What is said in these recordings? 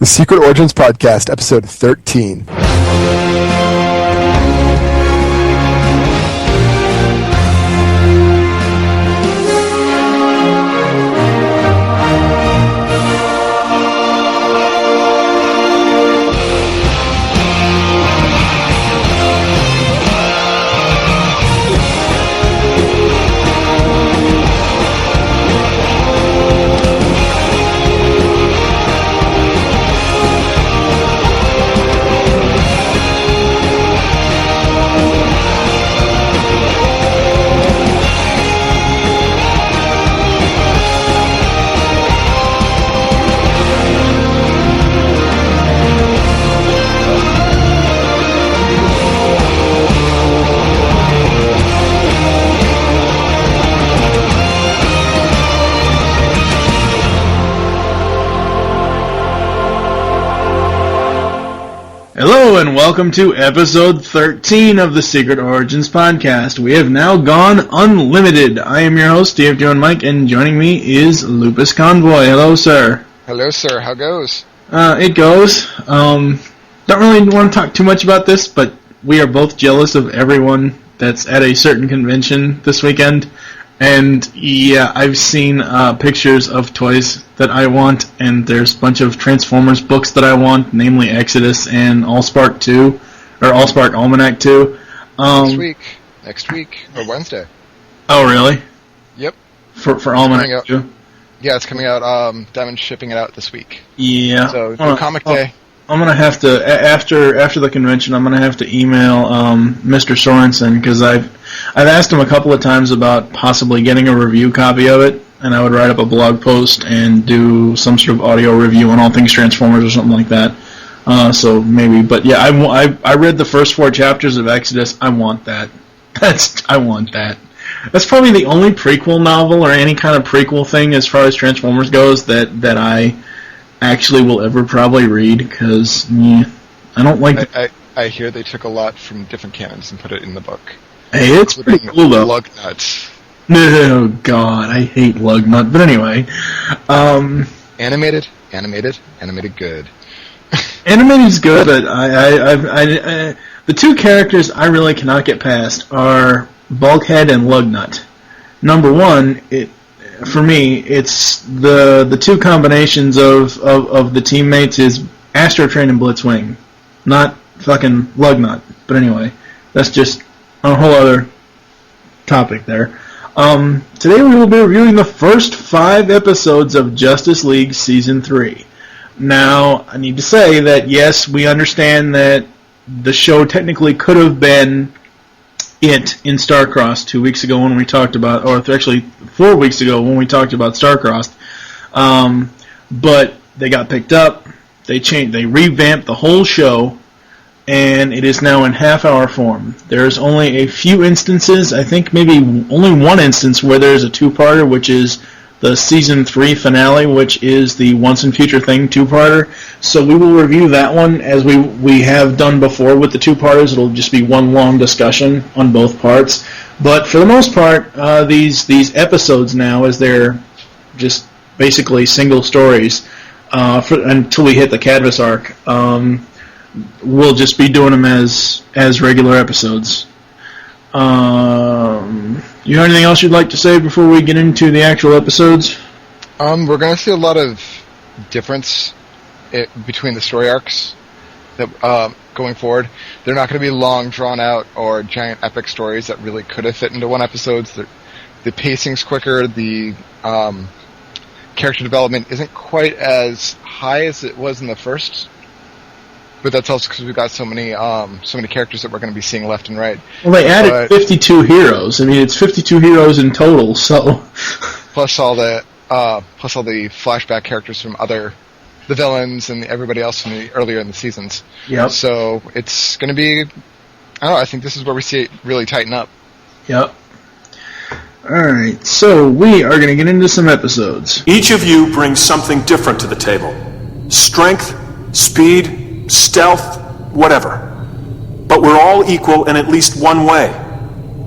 The Secret Origins Podcast, episode 13. Hello and welcome to episode 13 of the Secret Origins Podcast. We have now gone unlimited. I am your host, DFJ Mike, and joining me is Lupus Convoy. Hello, sir. Hello, sir. How goes? It goes. Don't really want to talk too much about this, but we are both jealous of everyone that's at a certain convention this weekend. And yeah, I've seen pictures of toys that I want, and there's a bunch of Transformers books that I want, namely Exodus and Allspark 2, or Allspark Almanac 2. Next week, or Wednesday. Oh, really? Yep. For Almanac 2? Yeah, it's coming out. Diamond's shipping it out this week. Yeah. So, Comic Day. I'm gonna have to after the convention. I'm gonna have to email Mr. Sorensen because I've asked him a couple of times about possibly getting a review copy of it, and I would write up a blog post and do some sort of audio review on all things Transformers or something like that. So maybe, but yeah, I read the first 4 chapters of Exodus. I want that. I want that. That's probably the only prequel novel or any kind of prequel thing as far as Transformers goes that I actually will ever probably read, because I don't like... I hear they took a lot from different canons and put it in the book. Hey, it's pretty cool, though. Lug nuts. No, God, I hate lug nut. But anyway... Animated good. Animated's good, but I the two characters I really cannot get past are Bulkhead and Lugnut. Number one, for me, it's the two combinations of the teammates is Astro Train and Blitzwing, not fucking Lugnut. But anyway, that's just a whole other topic there. Today we will be reviewing the first 5 episodes of Justice League Season 3. Now, I need to say that, yes, we understand that the show technically could have been it in Starcrossed 2 weeks ago when we talked about, or actually 4 weeks ago when we talked about Starcrossed. But they got picked up, they revamped the whole show, and it is now in half-hour form. There's only a few instances, I think maybe only one instance where there's a 2-parter, which is the Season 3 finale, which is the Once and Future Thing 2-parter. So we will review that one as we have done before with the 2-parters. It'll just be one long discussion on both parts. But for the most part, these episodes now, as they're just basically single stories until we hit the Cadmus arc, we'll just be doing them as regular episodes. You have anything else you'd like to say before we get into the actual episodes? We're going to see a lot of difference between the story arcs that going forward. They're not going to be long, drawn-out, or giant epic stories that really could have fit into one episode. The pacing's quicker, the character development isn't quite as high as it was in the first. But that's also because we've got so many characters that we're going to be seeing left and right. Well, they added 52 heroes. I mean, it's 52 heroes in total. So, plus all the flashback characters from the villains and everybody else from earlier in the seasons. Yep. So it's going to be, I don't know. I think this is where we see it really tighten up. Yep. All right. So we are going to get into some episodes. Each of you brings something different to the table: strength, speed, stealth, whatever. But we're all equal in at least one way.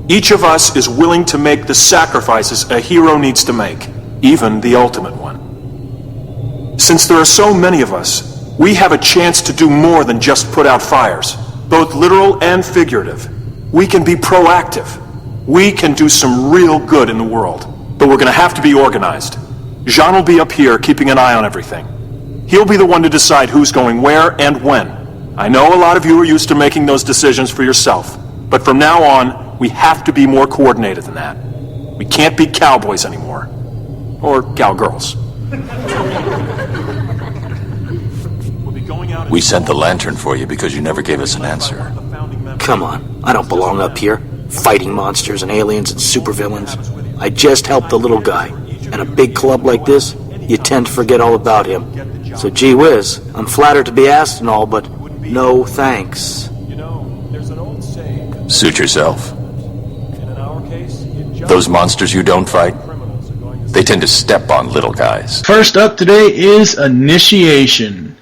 Each of us is willing to make the sacrifices a hero needs to make, even the ultimate one. Since there are so many of us, We have a chance to do more than just put out fires, both literal and figurative. We can be proactive. We can do some real good in the world. But we're going to have to be organized. Jean will be up here keeping an eye on everything. He'll be the one to decide who's going where and when. I know a lot of you are used to making those decisions for yourself, but from now on, we have to be more coordinated than that. We can't be cowboys anymore. Or cowgirls. We sent the lantern for you because you never gave us an answer. Come on, I don't belong up here, fighting monsters and aliens and supervillains. I just helped the little guy. And a big club like this, you tend to forget all about him. So gee whiz, I'm flattered to be asked and all, but no thanks. Suit yourself. Those monsters you don't fight, they tend to step on little guys. First up today is Initiation.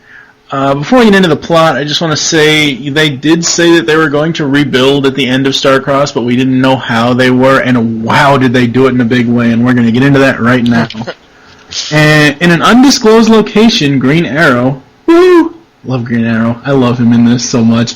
Before we get into the plot, I just want to say they did say that they were going to rebuild at the end of Starcross, but we didn't know how they were, and wow, did they do it in a big way, and we're going to get into that right now. And in an undisclosed location, Green Arrow, woo, love Green Arrow, I love him in this so much,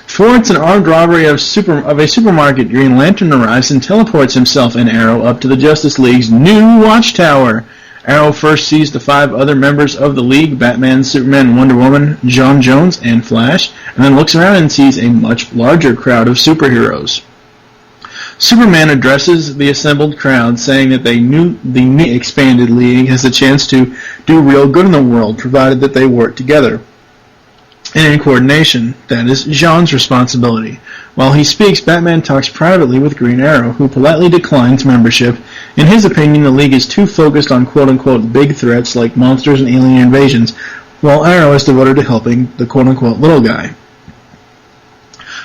thwarts an armed robbery of a supermarket. Green Lantern arrives and teleports himself and Arrow up to the Justice League's new watchtower. Arrow first sees the 5 other members of the League, Batman, Superman, Wonder Woman, John Jones, and Flash, and then looks around and sees a much larger crowd of superheroes. Superman addresses the assembled crowd, saying that the new expanded League has a chance to do real good in the world, provided that they work together and in coordination. That is Jean's responsibility. While he speaks, Batman talks privately with Green Arrow, who politely declines membership. In his opinion, the League is too focused on quote-unquote big threats like monsters and alien invasions, while Arrow is devoted to helping the quote-unquote little guy.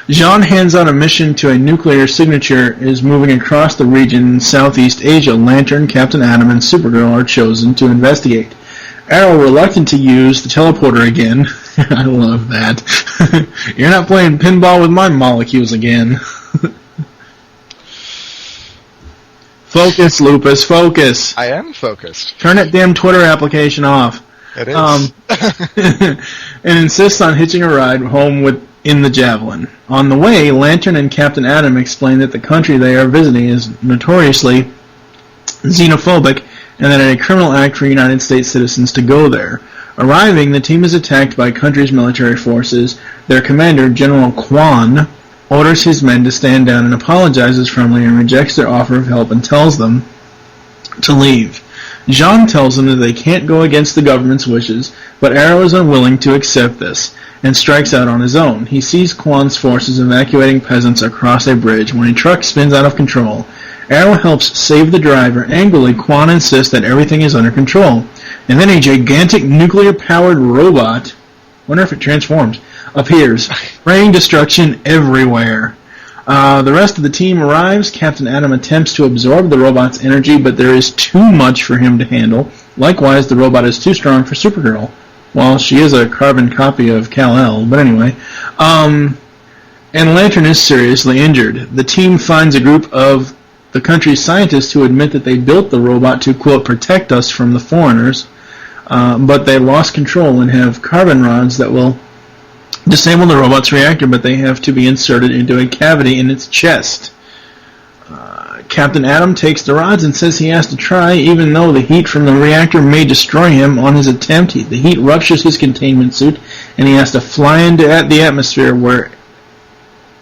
Jean hands out a mission to a nuclear signature is moving across the region in Southeast Asia. Lantern, Captain Atom, and Supergirl are chosen to investigate. Arrow reluctant to use the teleporter again. I love that. You're not playing pinball with my molecules again. Focus, Lupus, focus. I am focused. Turn that damn Twitter application off. It is. And insists on hitching a ride home in the Javelin. On the way, Lantern and Captain Atom explain that the country they are visiting is notoriously xenophobic, and that it is a criminal act for United States citizens to go there. Arriving, the team is attacked by country's military forces. Their commander, General Kwan, orders his men to stand down and apologizes firmly and rejects their offer of help and tells them to leave. Jean tells them that they can't go against the government's wishes, but Arrow is unwilling to accept this and strikes out on his own. He sees Kwan's forces evacuating peasants across a bridge when a truck spins out of control. Arrow helps save the driver. Angrily, Kwan insists that everything is under control. And then a gigantic nuclear-powered robot, wonder if it transforms, appears, spraying destruction everywhere. The rest of the team arrives. Captain Atom attempts to absorb the robot's energy, but there is too much for him to handle. Likewise, the robot is too strong for Supergirl. Well, she is a carbon copy of Kal-El, but anyway. And Lantern is seriously injured. The team finds a group of the country's scientists who admit that they built the robot to, quote, protect us from the foreigners, but they lost control and have carbon rods that will disable the robot's reactor, but they have to be inserted into a cavity in its chest. Captain Atom takes the rods and says he has to try, even though the heat from the reactor may destroy him. On his attempt, the heat ruptures his containment suit, and he has to fly into the atmosphere where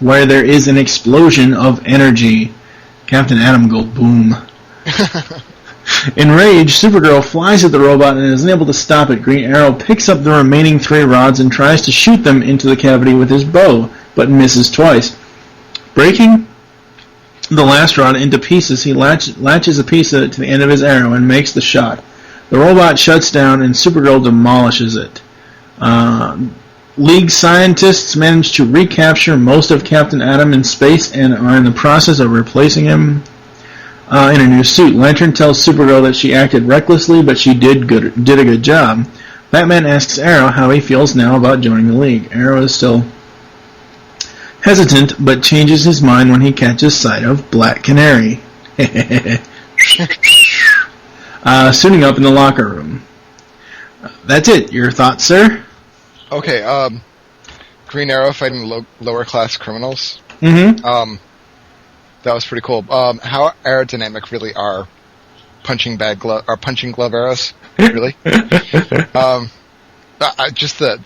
there is an explosion of energy. Captain Atom go boom. Enraged, Supergirl flies at the robot and is unable to stop it. Green Arrow picks up the remaining 3 rods and tries to shoot them into the cavity with his bow, but misses twice. Breaking the last rod into pieces, he latches a piece of it to the end of his arrow and makes the shot. The robot shuts down and Supergirl demolishes it. League scientists manage to recapture most of Captain Atom in space and are in the process of replacing him in a new suit. Lantern tells Supergirl that she acted recklessly, but she did a good job. Batman asks Arrow how he feels now about joining the League. Arrow is still hesitant, but changes his mind when he catches sight of Black Canary. Suiting up in the locker room. That's it. Your thoughts, sir? Okay, Green Arrow fighting lower class criminals. Mm-hmm. That was pretty cool. How aerodynamic really are punching glove arrows? Really? Just the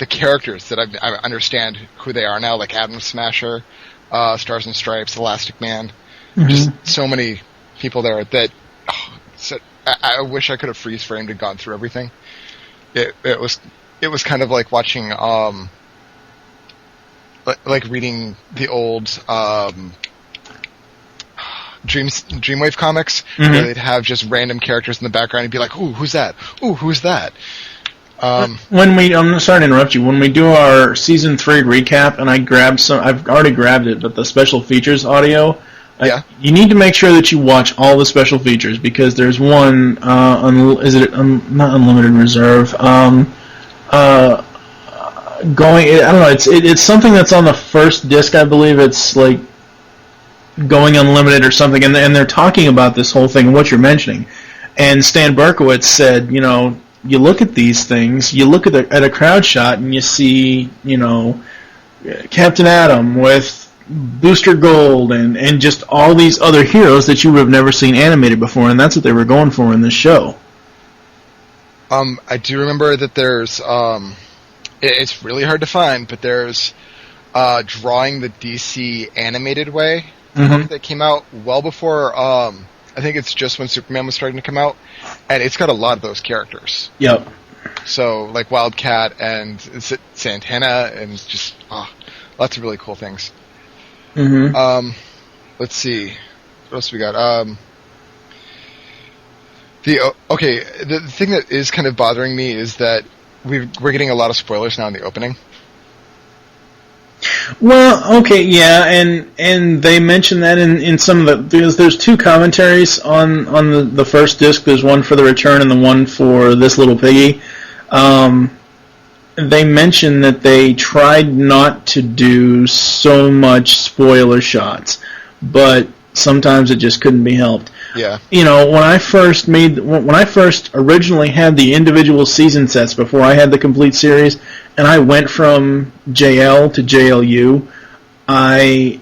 characters that I understand who they are now, like Atom Smasher, Stars and Stripes, Elastic Man. Mm-hmm. Just so many people there that I wish I could have freeze framed and gone through everything. It was kind of like watching like reading the old Dreamwave comics, mm-hmm. where they'd have just random characters in the background and be like, "Ooh, who's that? Ooh, who's that?" I'm sorry to interrupt you. When we do our season 3 recap, and I've already grabbed it, but the special features audio, yeah, you need to make sure that you watch all the special features, because there's one, not Unlimited Reserve, I don't know, it's something that's on the first disc, I believe. It's like Going Unlimited or something, and they're talking about this whole thing and what you're mentioning. And Stan Berkowitz said, you look at these things, you look at a crowd shot, and you see, Captain Atom with Booster Gold and just all these other heroes that you would have never seen animated before, and that's what they were going for in this show. I do remember that there's it's really hard to find, but there's Drawing the DC Animated Way, mm-hmm. that came out well before, I think it's just when Superman was starting to come out, and it's got a lot of those characters. Yep. So, like Wildcat and Santana, and just lots of really cool things. Mm-hmm. Let's see. What else we got? The thing that is kind of bothering me is that we're getting a lot of spoilers now in the opening. Well, okay, yeah, and they mentioned that in some of the... There's 2 commentaries on the first disc. There's one for The Return and the one for This Little Piggy. They mentioned that they tried not to do so much spoiler shots, but sometimes it just couldn't be helped. Yeah. When I first originally had the individual season sets before I had the complete series, and I went from JL to JLU, I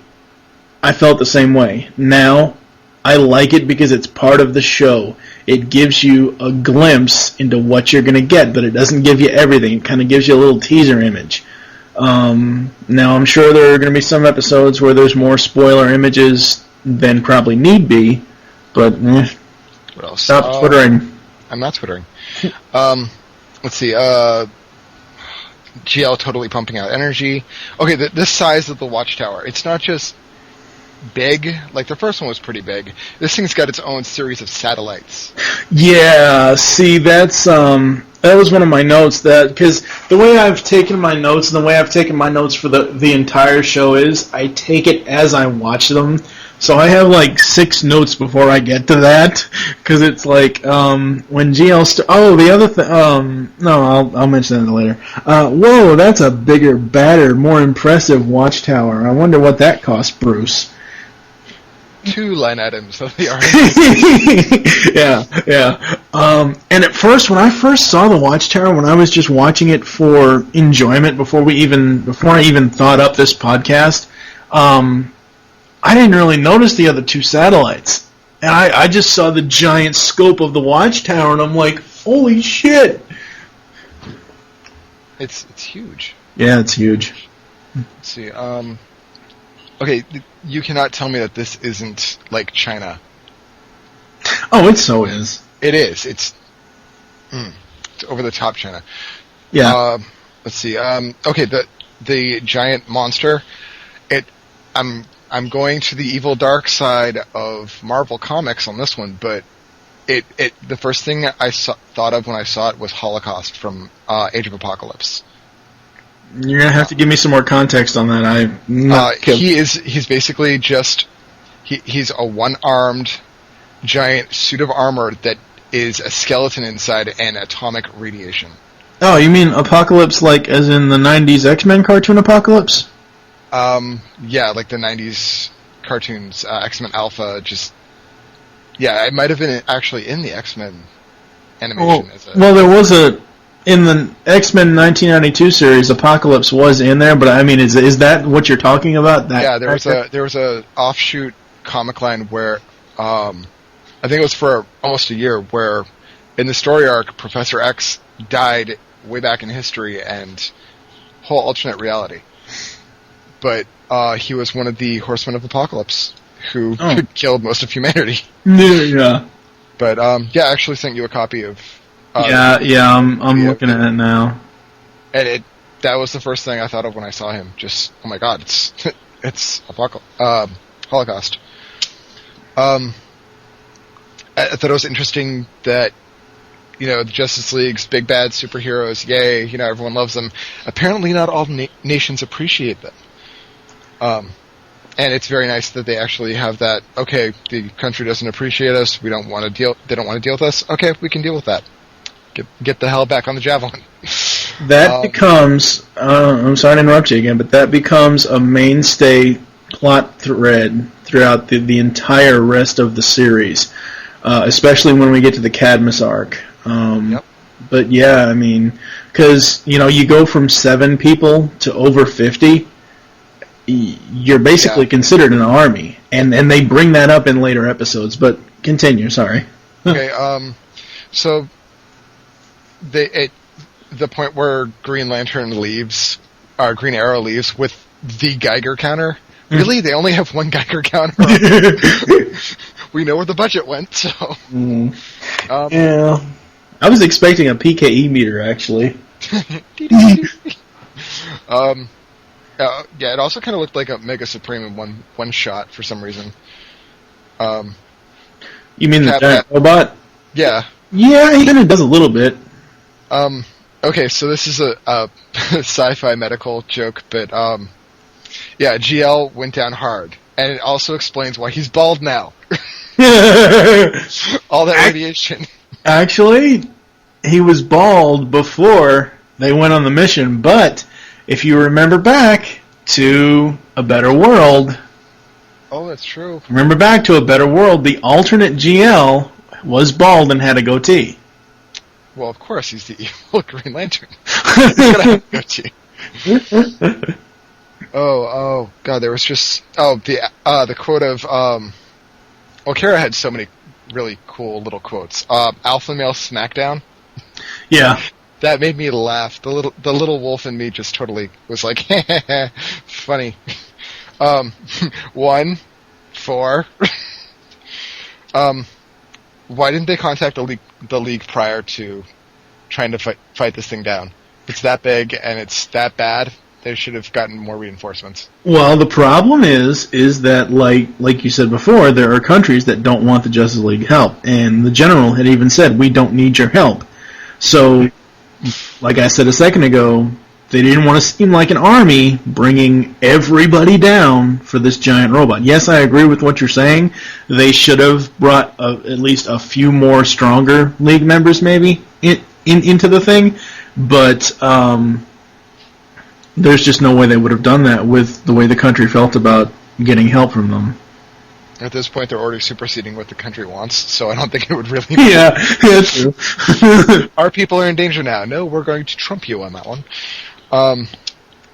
felt the same way. Now, I like it because it's part of the show. It gives you a glimpse into what you're going to get, but it doesn't give you everything. It kind of gives you a little teaser image. Now, I'm sure there are going to be some episodes where there's more spoiler images than probably need be, but what else? Stop twittering. I'm not twittering. Let's see. GL totally pumping out energy. Okay, this size of the watchtower, it's not just big, like the first one was pretty big. This thing's got its own series of satellites. Yeah, see, that was one of my notes, because the way I've taken my notes and the way I've taken my notes for the entire show is I take it as I watch them. So I have like 6 notes before I get to that, because it's like when GL the other thing. No, I'll mention that later. Whoa, that's a bigger, badder, more impressive watchtower. I wonder what that cost Bruce. 2 line items of the art. Yeah. And at first, when I first saw the watchtower, when I was just watching it for enjoyment before I even thought up this podcast, I didn't really notice the other 2 satellites. And I just saw the giant scope of the watchtower, and I'm like, holy shit! It's huge. Yeah, it's huge. Let's see. Okay, you cannot tell me that this isn't like China. Oh, it so is. It is. It's over the top China. Yeah. Let's see. Okay, the giant monster. I'm going to the evil dark side of Marvel Comics on this one, but the first thing I thought of when I saw it was Holocaust from Age of Apocalypse. You're gonna have to give me some more context on that. He's basically just he's a one-armed giant suit of armor that is a skeleton inside and atomic radiation. Oh, you mean Apocalypse, like as in the '90s X-Men cartoon Apocalypse? Yeah, like the '90s cartoons, X-Men Alpha. It might have been actually in the X-Men animation. Well, there was in the X-Men 1992 series, Apocalypse was in there, but I mean, is that what you're talking about? That there was a offshoot comic line where I think it was for almost a year, where in the story arc, Professor X died way back in history and whole alternate reality. But he was one of the Horsemen of Apocalypse who killed most of humanity. Yeah. But I actually sent you a copy of. I'm looking at it now. And that was the first thing I thought of when I saw him. Just, oh my god, it's Holocaust. I thought it was interesting that, the Justice League's big bad superheroes, yay, everyone loves them. Apparently not all nations appreciate them. And it's very nice that they actually have that, okay, the country doesn't appreciate us, they don't want to deal with us, okay, we can deal with that. Get the hell back on the Javelin. That becomes, I'm sorry to interrupt you again, but that becomes a mainstay plot thread throughout the entire rest of the series, especially when we get to the Cadmus arc. Yep. But yeah, I mean, because, you go from 7 people to over 50, you're basically considered an army, and they bring that up in later episodes, but continue, sorry. Okay, so the point where Green Arrow leaves with the Geiger counter. Really? They only have one Geiger counter? We know where the budget went, so... yeah. I was expecting a PKE meter, actually. It also kind of looked like a Mega Supreme in one shot for some reason. You mean the giant robot? Yeah. Yeah, he kind of does a little bit. Okay, so this is a sci-fi medical joke, but GL went down hard, and it also explains why he's bald now. All that radiation. Actually, he was bald before they went on the mission, but if you remember back to A Better World... Oh, that's true. Remember back to A Better World, the alternate GL was bald and had a goatee. Well, of course, he's the evil Green Lantern. He's gonna have a goatee. Oh, God, there was just... the quote of... Kara had so many really cool little quotes. Alpha Male Smackdown. Yeah. That made me laugh. The little wolf in me just totally was like, funny. 1, 4. Why didn't they contact the league prior to trying to fight this thing down? It's that big and it's that bad. They should have gotten more reinforcements. Well, the problem is that, like you said before, there are countries that don't want the Justice League help, and the general had even said, we don't need your help. So, like I said a second ago, they didn't want to seem like an army bringing everybody down for this giant robot. Yes, I agree with what you're saying. They should have brought at least a few more stronger League members, maybe, into the thing, but... there's just no way they would have done that with the way the country felt about getting help from them. At this point, they're already superseding what the country wants, so I don't think it would really... Yeah, true. Our people are in danger now. No, we're going to trump you on that one.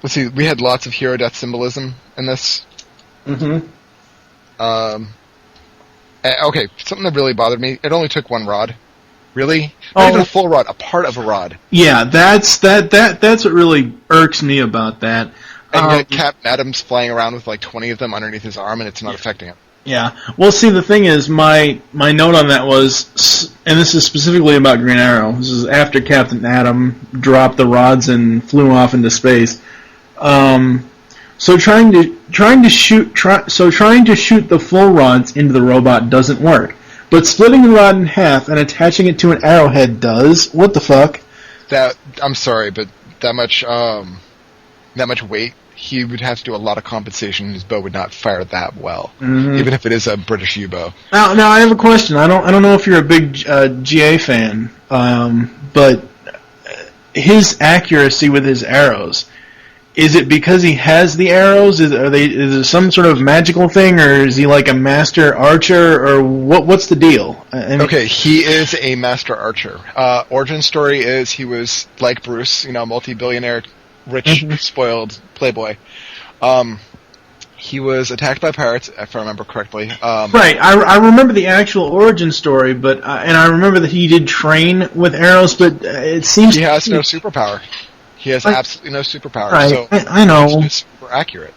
Let's see, we had lots of hero death symbolism in this. Mm-hmm. Okay, something that really bothered me, it only took one rod. Really? Not even a full rod, a part of a rod. Yeah, that's what really irks me about that. And yet Captain Adam's flying around with like 20 of them underneath his arm, and it's not affecting him. Yeah. Well, see, the thing is, my note on that was, and this is specifically about Green Arrow. This is after Captain Adam dropped the rods and flew off into space. So trying to shoot the full rods into the robot doesn't work. But splitting the rod in half and attaching it to an arrowhead does. What the fuck? I'm sorry, but that much weight, he would have to do a lot of compensation. His bow would not fire that well, even if it is a British U-bow. Now I have a question. I don't know if you're a big GA fan, but his accuracy with his arrows, is it because he has the arrows? Is it some sort of magical thing, or is he like a master archer, or what's the deal? Okay, he is a master archer. Origin story is he was like Bruce, multi-billionaire, rich, spoiled playboy. He was attacked by pirates, if I remember correctly. Right, I remember the actual origin story, but and I remember that he did train with arrows, but it seems he has no superpower. He has absolutely no superpower. Right, so I know. He's just super accurate.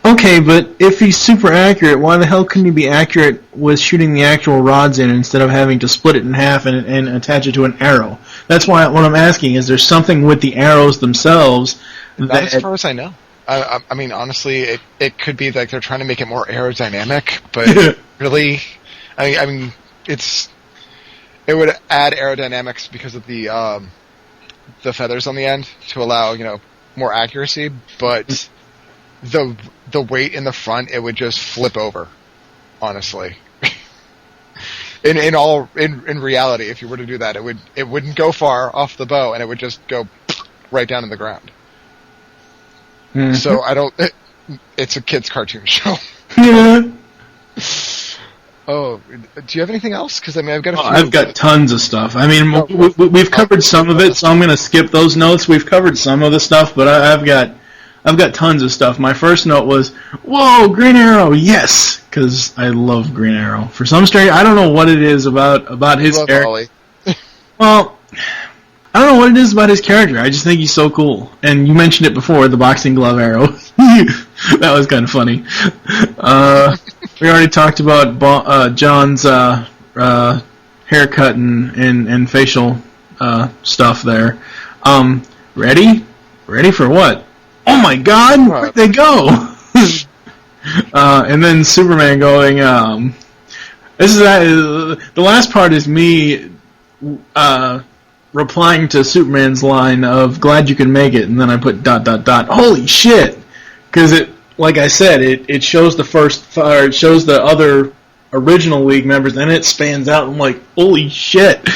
Okay, but if he's super accurate, why the hell couldn't he be accurate with shooting the actual rods in instead of having to split it in half and attach it to an arrow? That's why what I'm asking is, there something with the arrows themselves Not as far as I know. I mean, honestly, it could be like they're trying to make it more aerodynamic, but really, I mean, it would add aerodynamics because of the feathers on the end to allow more accuracy, but the weight in the front, it would just flip over. Honestly, in reality, if you were to do that, it wouldn't go far off the bow, and it would just go right down to the ground. Mm-hmm. So it's a kid's cartoon show. Yeah. Oh, do you have anything else? Because I've got I've got tons of stuff. I mean, we've covered some of it, so I'm going to skip those notes. We've covered some of the stuff, but I've got tons of stuff. My first note was, "Whoa, Green Arrow, yes!" Because I love Green Arrow. For some strange, I don't know what it is about his character. Well, I don't know what it is about his character. I just think he's so cool. And you mentioned it before, the boxing glove arrow. That was kind of funny. We already talked about John's haircut and facial stuff there. Ready? Ready for what? Oh my God! Where'd they go? And then Superman going. The last part is me replying to Superman's line of "Glad you can make it," and then I put ... Holy shit! Because it, like I said, it shows it shows the other original League members, and it spans out. I'm like, holy shit!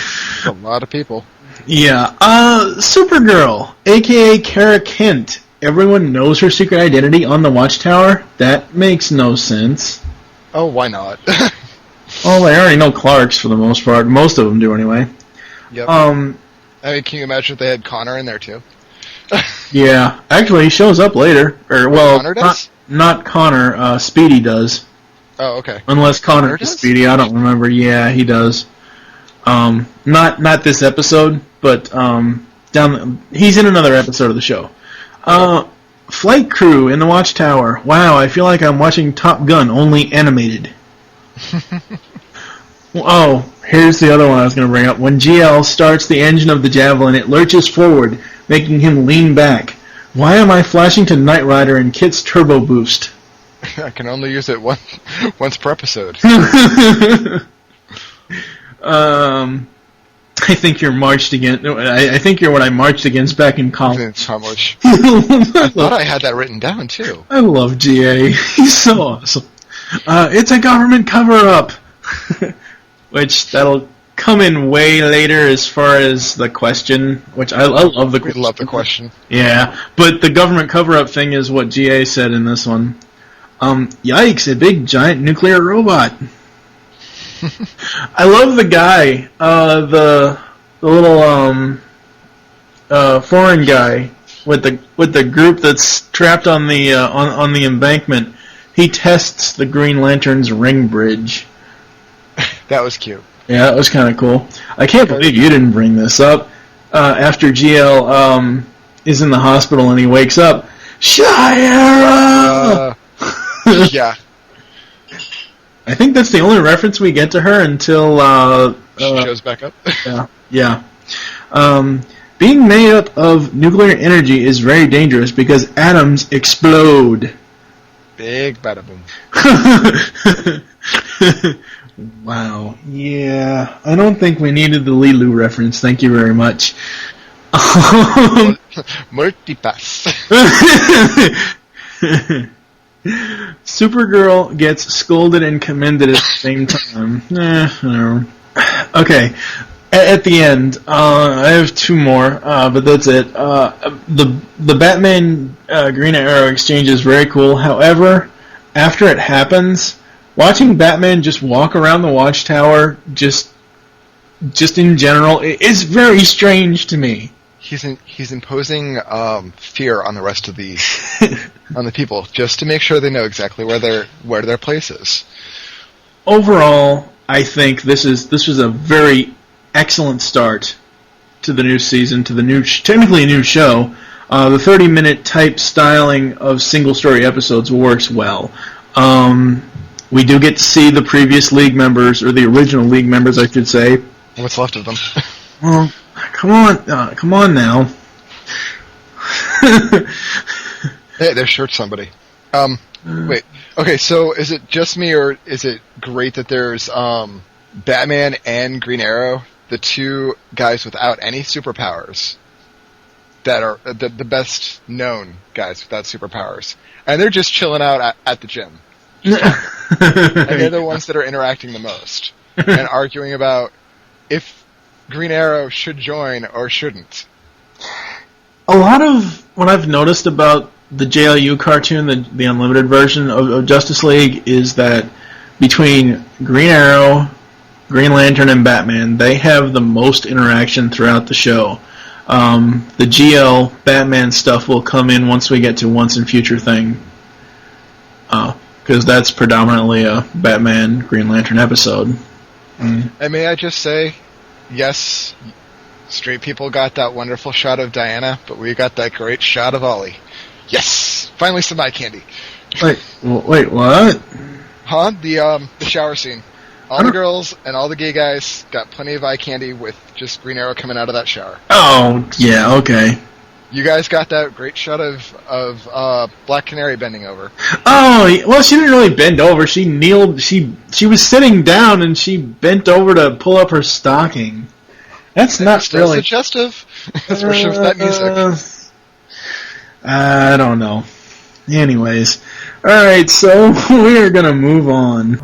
A lot of people. Yeah. Supergirl, aka Kara Kent. Everyone knows her secret identity on the Watchtower. That makes no sense. Oh, why not? Well, they already know Clark's for the most part. Most of them do anyway. Yep. I mean, can you imagine if they had Connor in there too? Yeah, actually, he shows up later. Connor does? Not Connor. Speedy does. Oh, okay. Unless Connor is Speedy, I don't remember. Yeah, he does. Not this episode, but he's in another episode of the show. Flight crew in the Watchtower. Wow, I feel like I'm watching Top Gun, only animated. Oh, here's the other one I was going to bring up. When GL starts the engine of the Javelin, it lurches forward, making him lean back. Why am I flashing to Knight Rider and Kit's turbo boost? I can only use it once per episode. I think you're marched against. I think you're what I marched against back in college. How much? I thought I had that written down too. I love GA. He's so awesome. It's a government cover-up. Which that'll come in way later as far as the question, which I love the question. We love the question. Yeah, but the government cover-up thing is what GA said in this one. Yikes, a big giant nuclear robot. I love the guy, the little foreign guy with the group that's trapped on the embankment. He tests the Green Lantern's ring bridge. That was cute. Yeah, that was kind of cool. I can't believe you didn't bring this up. After GL is in the hospital and he wakes up, Shira! Yeah. I think that's the only reference we get to her until she shows back up. Yeah. Being made up of nuclear energy is very dangerous because atoms explode. Big bada boom. Wow. Yeah. I don't think we needed the Lilu reference. Thank you very much. Multipass. Supergirl gets scolded and commended at the same time. Okay. At the end, I have two more, but that's it. The Batman Green Arrow exchange is very cool. However, after it happens, watching Batman just walk around the Watchtower, just in general, is very strange to me. He's imposing fear on the rest of the on the people, just to make sure they know exactly where their place is. Overall, I think this was a very excellent start to the new season, to the technically new show. The 30-minute type styling of single-story episodes works well. We do get to see the previous League members, or the original League members, I should say. What's left of them? Well, come on now. Hey, there's shirt somebody. Wait. Okay, so is it just me, or is it great that there's Batman and Green Arrow, the two guys without any superpowers, that are the best known guys without superpowers, and they're just chilling out at the gym. And they're the ones that are interacting the most and arguing about if Green Arrow should join or shouldn't. A lot of what I've noticed about the JLU cartoon, the unlimited version of Justice League, is that between Green Arrow, Green Lantern, and Batman, they have the most interaction throughout the show. The GL Batman stuff will come in once we get to Once and Future thing, because that's predominantly a Batman Green Lantern episode. And may I just say, yes, straight people got that wonderful shot of Diana, but we got that great shot of Ollie. Yes! Finally some eye candy. Wait, what? Huh? The shower scene. All the girls and all the gay guys got plenty of eye candy with just Green Arrow coming out of that shower. Oh, yeah, okay. You guys got that great shot of Black Canary bending over. Oh, well, she didn't really bend over. She kneeled. She was sitting down and she bent over to pull up her stocking. That's not still really suggestive, especially with that music. I don't know. Anyways, all right. So we are gonna move on.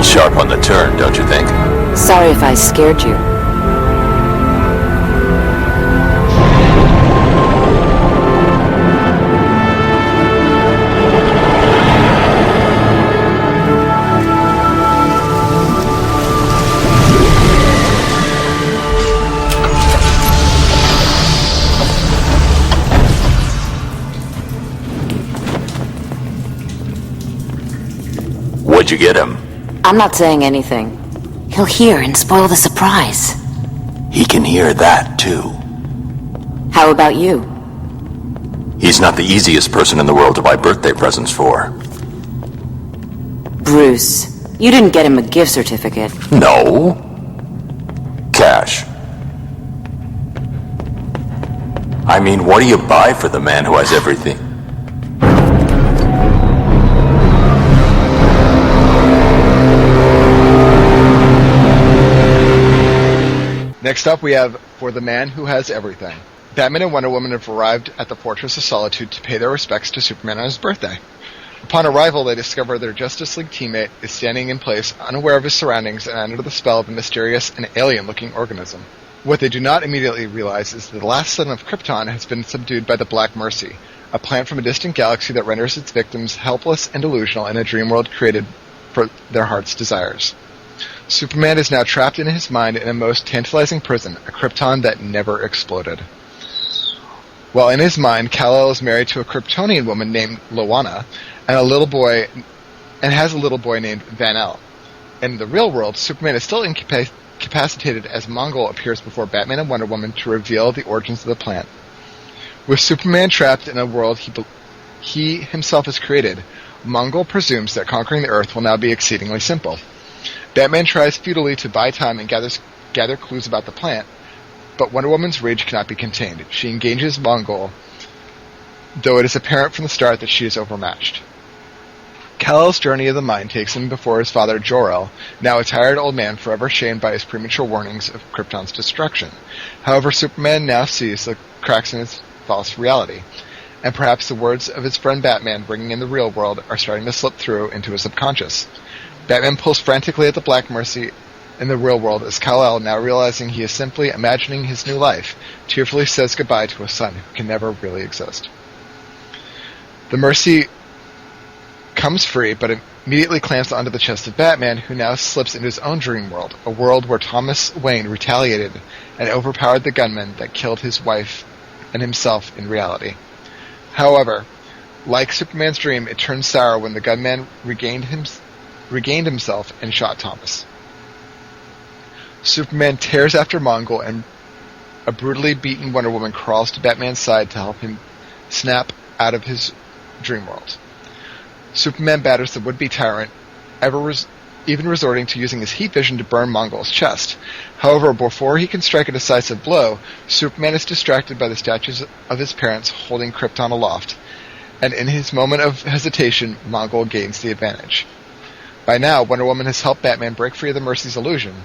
Sharp on the turn, don't you think? Sorry if I scared you. What'd you get him? I'm not saying anything. He'll hear and spoil the surprise. He can hear that, too. How about you? He's not the easiest person in the world to buy birthday presents for. Bruce, you didn't get him a gift certificate. No. Cash. I mean, what do you buy for the man who has everything? Next up, we have For the Man Who Has Everything. Batman and Wonder Woman have arrived at the Fortress of Solitude to pay their respects to Superman on his birthday. Upon arrival, they discover their Justice League teammate is standing in place, unaware of his surroundings and under the spell of a mysterious and alien-looking organism. What they do not immediately realize is that the last son of Krypton has been subdued by the Black Mercy, a plant from a distant galaxy that renders its victims helpless and delusional in a dream world created for their heart's desires. Superman is now trapped in his mind in a most tantalizing prison, a Krypton that never exploded. While in his mind, Kal-El is married to a Kryptonian woman named Loana, and has a little boy named Van-El. In the real world, Superman is still incapacitated as Mongul appears before Batman and Wonder Woman to reveal the origins of the plant. With Superman trapped in a world he himself has created, Mongul presumes that conquering the Earth will now be exceedingly simple. Batman tries futilely to buy time and gather clues about the plant, but Wonder Woman's rage cannot be contained. She engages Mongul, though it is apparent from the start that she is overmatched. Kal-El's journey of the mind takes him before his father Jor-El, now a tired old man forever shamed by his premature warnings of Krypton's destruction. However, Superman now sees the cracks in his false reality, and perhaps the words of his friend Batman bringing in the real world are starting to slip through into his subconscious. Batman pulls frantically at the Black Mercy in the real world as Kal-El, now realizing he is simply imagining his new life, tearfully says goodbye to a son who can never really exist. The Mercy comes free, but immediately clamps onto the chest of Batman, who now slips into his own dream world, a world where Thomas Wayne retaliated and overpowered the gunman that killed his wife and himself in reality. However, like Superman's dream, it turned sour when the gunman regained himself and shot Thomas. Superman tears after Mongul, and a brutally beaten Wonder Woman crawls to Batman's side to help him snap out of his dream world. Superman batters the would-be tyrant, even resorting to using his heat vision to burn Mongul's chest. However, before he can strike a decisive blow, Superman is distracted by the statues of his parents holding Krypton aloft, and in his moment of hesitation, Mongul gains the advantage. By now, Wonder Woman has helped Batman break free of the Mercy's illusion.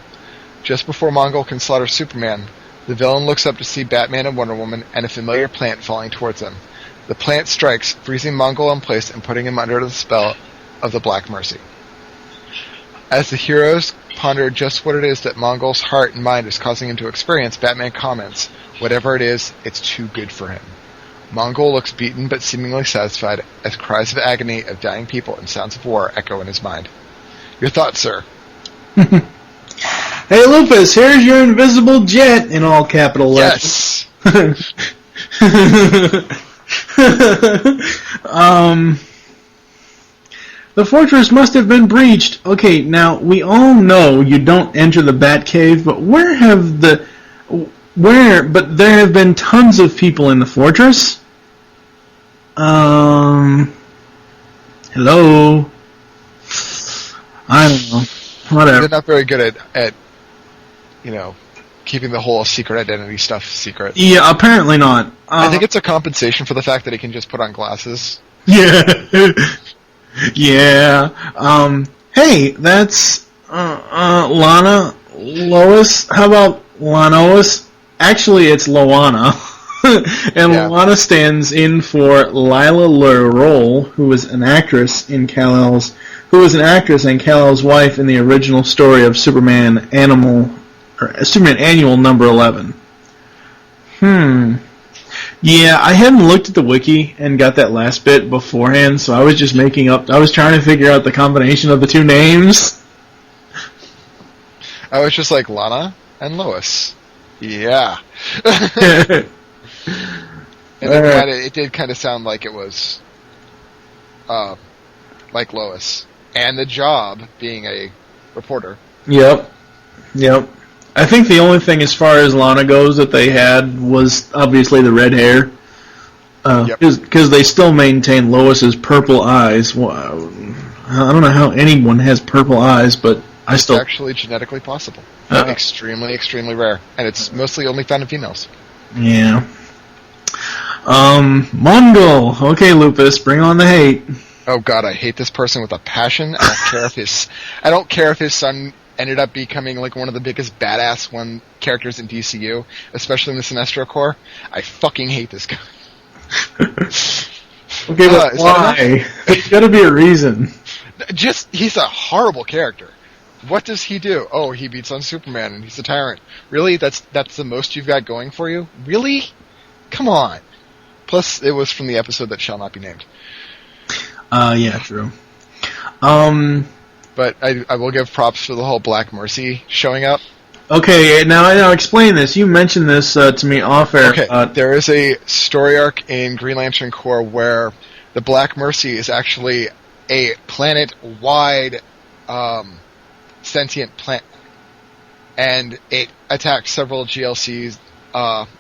Just before Mongul can slaughter Superman, the villain looks up to see Batman and Wonder Woman and a familiar plant falling towards him. The plant strikes, freezing Mongul in place and putting him under the spell of the Black Mercy. As the heroes ponder just what it is that Mongul's heart and mind is causing him to experience, Batman comments, "Whatever it is, it's too good for him." Mongul looks beaten but seemingly satisfied as cries of agony of dying people and sounds of war echo in his mind. Your thoughts, sir? Hey, Lupus, here's your invisible jet in all capital letters. Yes! The fortress must have been breached. Okay, now, we all know you don't enter the Batcave, but but there have been tons of people in the fortress. Hello? I don't know. Whatever. They're not very good at keeping the whole secret identity stuff secret. Yeah, apparently not. I think it's a compensation for the fact that he can just put on glasses. Yeah. Yeah. Hey, that's Lana Lois. How about Lanois? Actually, it's Loana. And Yeah. Lana stands in for Lila Leroll, who was an actress and Kal-El's wife in the original story of Superman Annual number 11. Yeah, I hadn't looked at the wiki and got that last bit beforehand, so I was just I was trying to figure out the combination of the two names. I was just like, Lana and Lois. Yeah. And then it did kind of sound like it was like Lois. And the job being a reporter. Yep. I think the only thing as far as Lana goes that they had was obviously the red hair. Because they still maintain Lois's purple eyes. Well, I don't know how anyone has purple eyes, but It's actually genetically possible. Extremely, extremely rare. And it's mostly only found in females. Yeah. Mongul. Okay, Lupus, bring on the hate. Oh god, I hate this person with a passion. I don't care if his son ended up becoming like one of the biggest badass characters in DCU, especially in the Sinestro Corps. I fucking hate this guy. Okay, but why? There's gotta be a reason. He's a horrible character. What does he do? Oh, he beats on Superman and he's a tyrant. Really? That's the most you've got going for you? Really? Come on. Plus, it was from the episode that shall not be named. Yeah, true. But I will give props for the whole Black Mercy showing up. Okay, now explain this. You mentioned this to me off air. Okay, there is a story arc in Green Lantern Corps where the Black Mercy is actually a planet-wide sentient plant, and it attacked several GLC's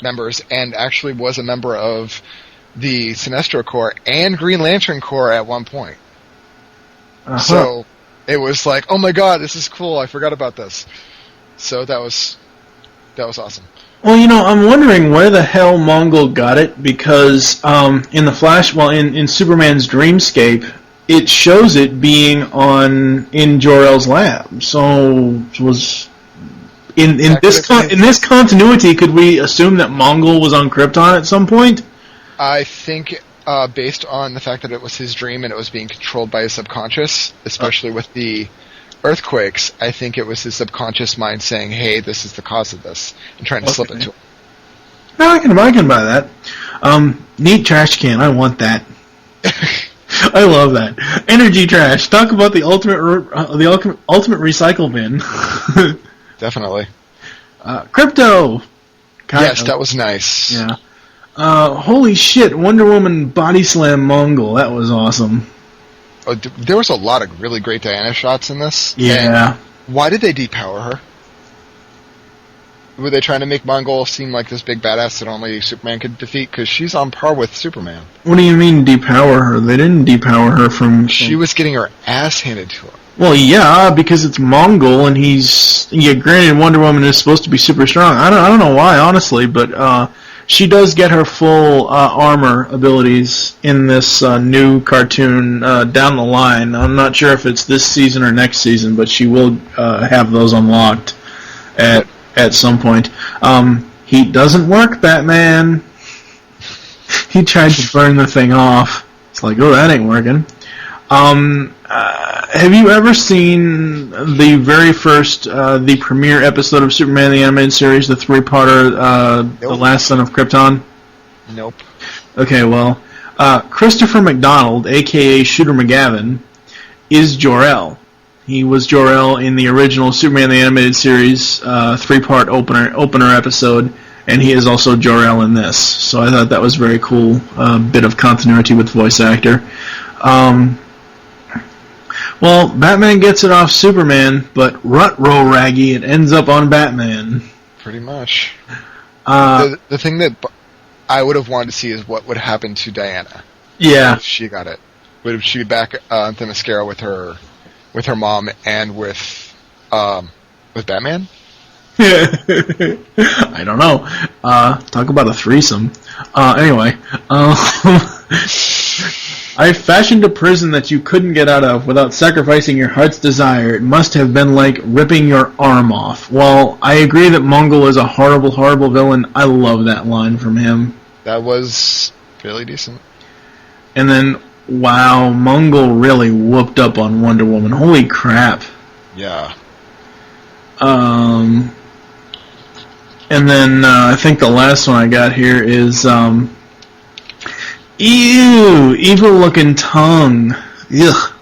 members and actually was a member of the Sinestro Corps and Green Lantern Corps at one point. So It was like, oh my god, this is cool. I forgot about this. So that was awesome. Well, I'm wondering where the hell Mongul got it, because in the Flash, in Superman's Dreamscape, it shows it being in Jor-El's lab. So was in this continuity, could we assume that Mongul was on Krypton at some point? I think based on the fact that it was his dream and it was being controlled by his subconscious, especially with the earthquakes, I think it was his subconscious mind saying, hey, this is the cause of this, and trying to slip it to him. No, I can buy that. Neat trash can. I want that. I love that. Energy trash. Talk about the ultimate recycle bin. Definitely. Crypto. Yes, that was nice. Yeah. Holy shit! Wonder Woman body slam Mongul. That was awesome. Oh, there was a lot of really great Diana shots in this. Yeah. And why did they depower her? Were they trying to make Mongul seem like this big badass that only Superman could defeat? Because she's on par with Superman. What do you mean depower her? They didn't depower her from... She was getting her ass handed to her. Well, yeah, because it's Mongul, and granted, Wonder Woman is supposed to be super strong. I don't know why, honestly, but she does get her full armor abilities in this new cartoon down the line. I'm not sure if it's this season or next season, but she will have those unlocked at some point. Heat doesn't work, Batman. He tried to burn the thing off. It's like, oh, that ain't working. Have you ever seen the very first, the premiere episode of Superman the Animated Series, the three-parter, Nope. The Last Son of Krypton? Nope. Okay, well, Christopher McDonald, a.k.a. Shooter McGavin, is Jor-El. He was Jor-El in the original Superman the Animated Series three-part opener episode, and he is also Jor-El in this. So I thought that was very cool, bit of continuity with voice actor. Well, Batman gets it off Superman, but Rut-Row-Raggy, it ends up on Batman. Pretty much. The thing that I would have wanted to see is what would happen to Diana. Yeah. If she got it. Would she be back at the Themyscira with her mom and with Batman? I don't know. Talk about a threesome. Anyway. I fashioned a prison that you couldn't get out of without sacrificing your heart's desire. It must have been like ripping your arm off. While I agree that Mongul is a horrible, horrible villain, I love that line from him. That was fairly decent. And then, wow, Mongul really whooped up on Wonder Woman. Holy crap. Yeah. And then I think the last one I got here is... Ew! Evil-looking tongue. Ugh.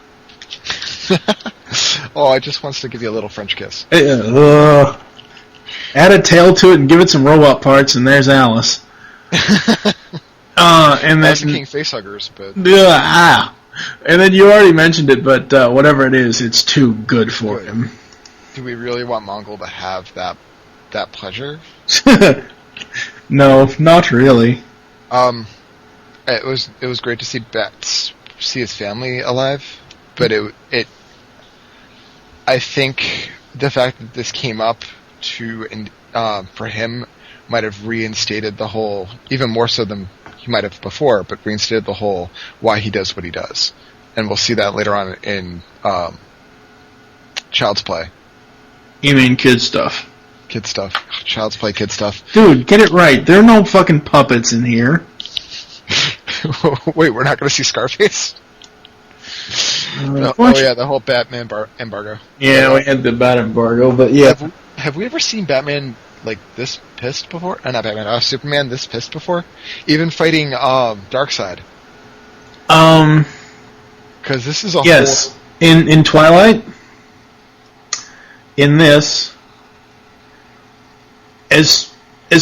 Oh, it just wants to give you a little French kiss. Add a tail to it and give it some robot parts, and there's Alice. And then King facehuggers, but and then you already mentioned it, but whatever it is, it's too good for him. Do we really want Mongul to have that pleasure? No, not really. It was great to see his family alive, but it I think the fact that this came up for him might have reinstated the whole, even more so than he might have before, but reinstated the whole why he does what he does, and we'll see that later on in Child's Play. You mean kid stuff? Kid stuff. Child's Play, kid stuff. Dude, get it right. There are no fucking puppets in here. Wait, we're not going to see Scarface? Oh yeah, the whole Batman embargo. Yeah, we had the Bat embargo, but yeah. Have we ever seen Batman like this pissed before? Not Batman, Superman this pissed before? Even fighting Darkseid. Because this is a yes. In Twilight, in this, as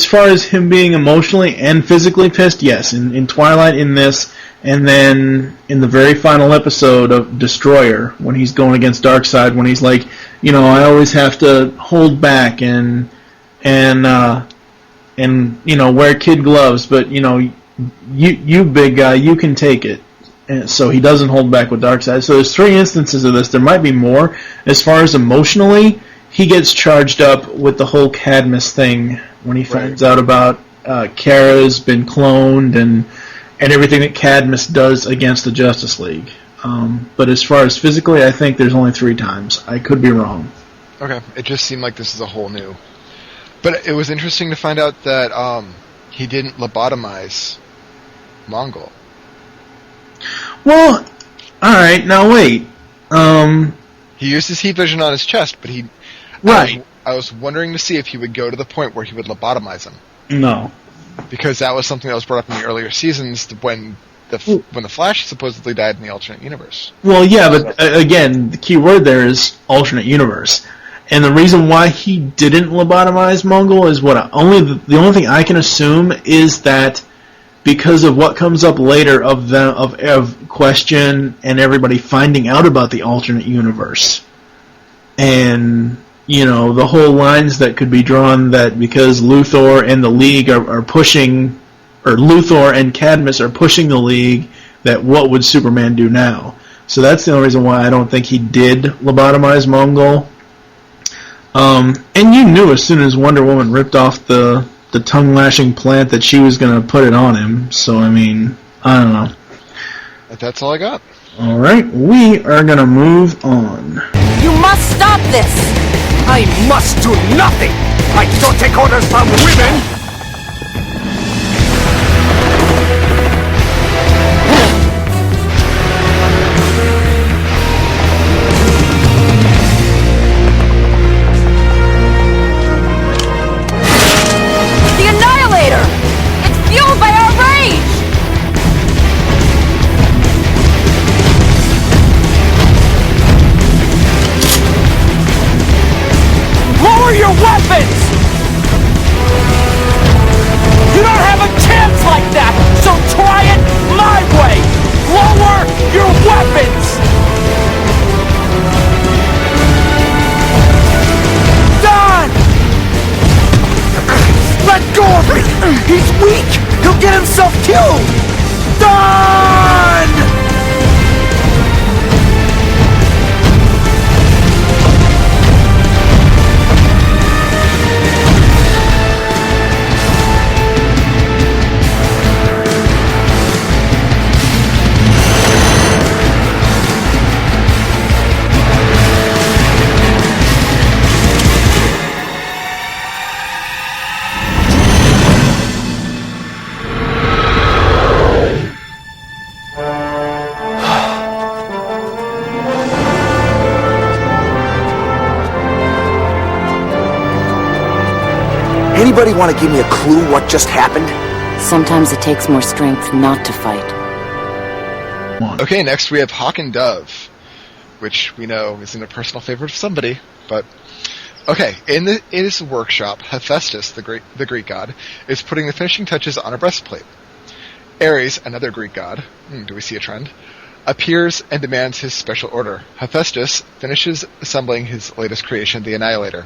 far as him being emotionally and physically pissed, yes. In Twilight, in this, and then in the very final episode of Destroyer, when he's going against Darkseid, when he's like, I always have to hold back and wear kid gloves, but you big guy, you can take it. and so he doesn't hold back with Darkseid. So there's 3 instances of this. There might be more. As far as emotionally, he gets charged up with the whole Cadmus thing when he finds out about Kara's been cloned and everything that Cadmus does against the Justice League. But as far as physically, I think there's only 3 times. I could be wrong. Okay, it just seemed like this is a whole new. But it was interesting to find out that he didn't lobotomize Mongul. Well, alright, now wait. He used his heat vision on his chest, but he... Right. I was wondering to see if he would go to the point where he would lobotomize him. No. Because that was something that was brought up in the earlier seasons when the Flash supposedly died in the alternate universe. Well, yeah, but again, the key word there is alternate universe. And the reason why he didn't lobotomize Mongul is the only thing I can assume is that because of what comes up later of Question and everybody finding out about the alternate universe. And, the whole lines that could be drawn that because Luthor and the League are pushing, or Luthor and Cadmus are pushing the League, that what would Superman do now? So that's the only reason why I don't think he did lobotomize Mongul. And you knew as soon as Wonder Woman ripped off the tongue-lashing plant that she was going to put it on him. So, I don't know. That's all I got. Alright, we are going to move on. You must stop this! I must do nothing! I don't take orders from women! The Annihilator! It's fueled by our rage! Lower your weapons! You don't have a chance like that, so try it my way! Lower your weapons! Done! Let go of me! He's weak! He'll get himself killed! Done! Anybody want to give me a clue what just happened? Sometimes it takes more strength not to fight. Okay, next we have Hawk and Dove, which we know isn't a personal favorite of somebody, but... Okay, in his workshop, Hephaestus, the Greek god, is putting the finishing touches on a breastplate. Ares, another Greek god, do we see a trend, appears and demands his special order. Hephaestus finishes assembling his latest creation, the Annihilator,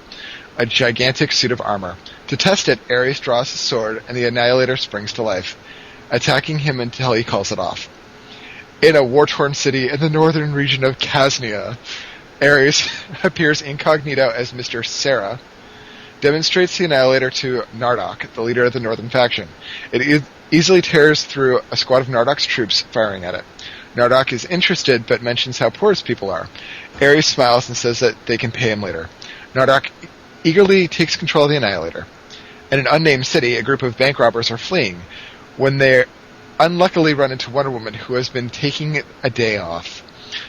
a gigantic suit of armor. To test it, Ares draws his sword, and the Annihilator springs to life, attacking him until he calls it off. In a war-torn city in the northern region of Casnia, Ares appears incognito as Mr. Sarah, demonstrates the Annihilator to Nardoc, the leader of the northern faction. It easily tears through a squad of Nardoc's troops firing at it. Nardoc is interested, but mentions how poor his people are. Ares smiles and says that they can pay him later. Nardoc eagerly takes control of the Annihilator. In an unnamed city, a group of bank robbers are fleeing when they unluckily run into Wonder Woman, who has been taking a day off.